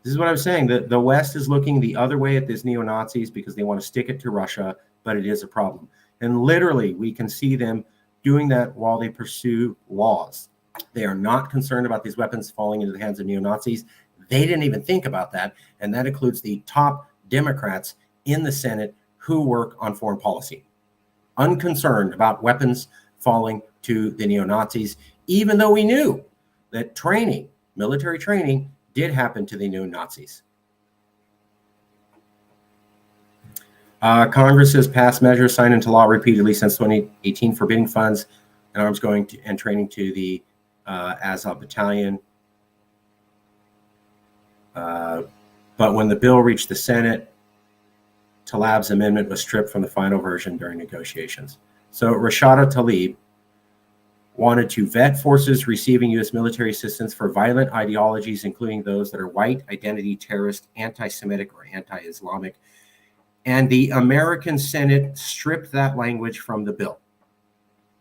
This is what I was saying. The West is looking the other way at these neo-Nazis because they want to stick it to Russia, but it is a problem. And literally, we can see them doing that while they pursue laws. They are not concerned about these weapons falling into the hands of neo-Nazis. They didn't even think about that. And that includes the top Democrats in the Senate who work on foreign policy. Unconcerned about weapons falling to the neo-Nazis, even though we knew that training, military training, did happen to the neo-Nazis. Congress has passed measures signed into law repeatedly since 2018 forbidding funds and arms going to and training to the Azov Battalion. But when the bill reached the Senate, Tlaib's amendment was stripped from the final version during negotiations. So Rashada Tlaib wanted to vet forces receiving U.S. military assistance for violent ideologies, including those that are white, identity, terrorist, anti-Semitic, or anti-Islamic. And the American Senate stripped that language from the bill.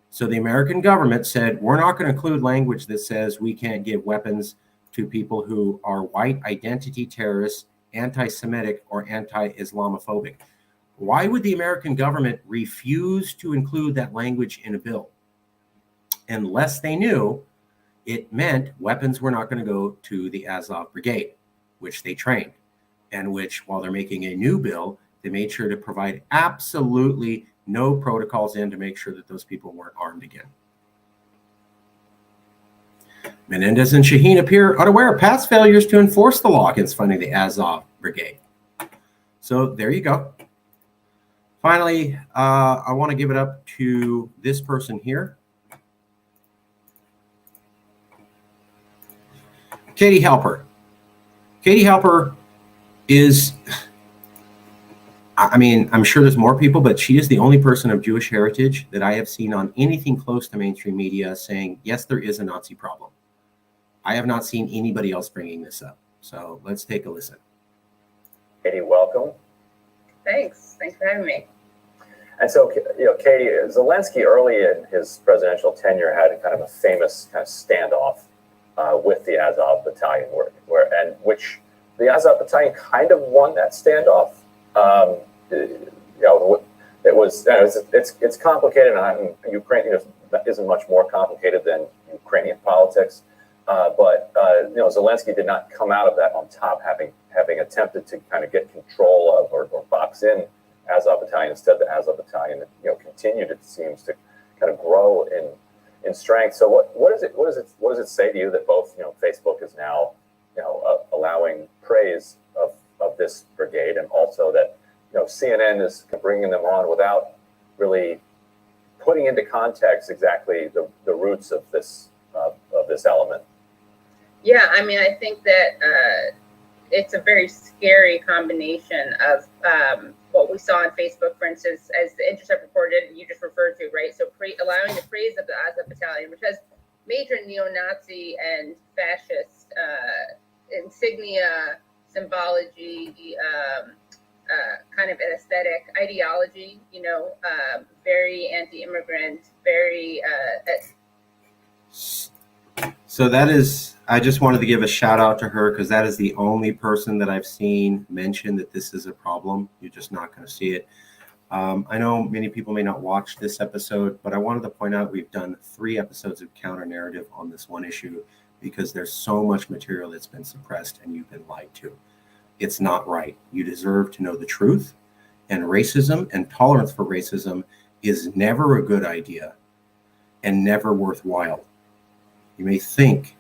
So the American government said, we're not going to include language that says we can't give weapons to people who are white, identity terrorists, anti-Semitic, or anti-Islamophobic. Why would the American government refuse to include that language in a bill? Unless they knew it meant weapons were not going to go to the Azov Brigade, which they trained, and which, while they're making a new bill, they made sure to provide absolutely no protocols in to make sure that those people weren't armed again. Menendez and Shaheen appear unaware of past failures to enforce the law against funding the Azov Brigade. So there you go. Finally, I want to give it up to this person here. Katie Halper. Katie Halper is, I mean, I'm sure there's more people, but she is the only person of Jewish heritage that I have seen on anything close to mainstream media saying, yes, there is a Nazi problem. I have not seen anybody else bringing this up. So let's take a listen. Katie, welcome. Thanks for having me. And so, Katie, Zelensky early in his presidential tenure had kind of a famous kind of standoff with the Azov Battalion, which the Azov Battalion kind of won that standoff. It's complicated, and Ukraine isn't much more complicated than Ukrainian politics. But Zelensky did not come out of that on top, having attempted to kind of get control of or box in Azov Battalion. Instead, the Azov Battalion continued, it seems, to kind of grow in strength. So what does it say to you that both Facebook is now allowing praise of this brigade, and also that CNN is bringing them on without really putting into context exactly the roots of this element? Yeah, I mean, I think that it's a very scary combination of what we saw on Facebook, for instance, as the Intercept reported, you just referred to, right? So allowing the praise of the Azov Battalion, which has major neo-Nazi and fascist insignia, symbology, kind of an aesthetic ideology, very anti-immigrant, very So that is, I just wanted to give a shout out to her because that is the only person that I've seen mention that this is a problem. You're just not going to see it. I know many people may not watch this episode, but I wanted to point out we've done 3 episodes of counter narrative on this one issue because there's so much material that's been suppressed and you've been lied to. It's not right. You deserve to know the truth, and racism and tolerance for racism is never a good idea and never worthwhile. You may think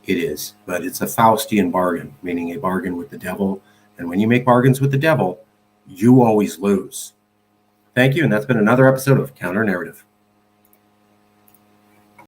it is, but it's a Faustian bargain, meaning a bargain with the devil. And when you make bargains with the devil, you always lose. Thank you, and that's been another episode of Counter Narrative.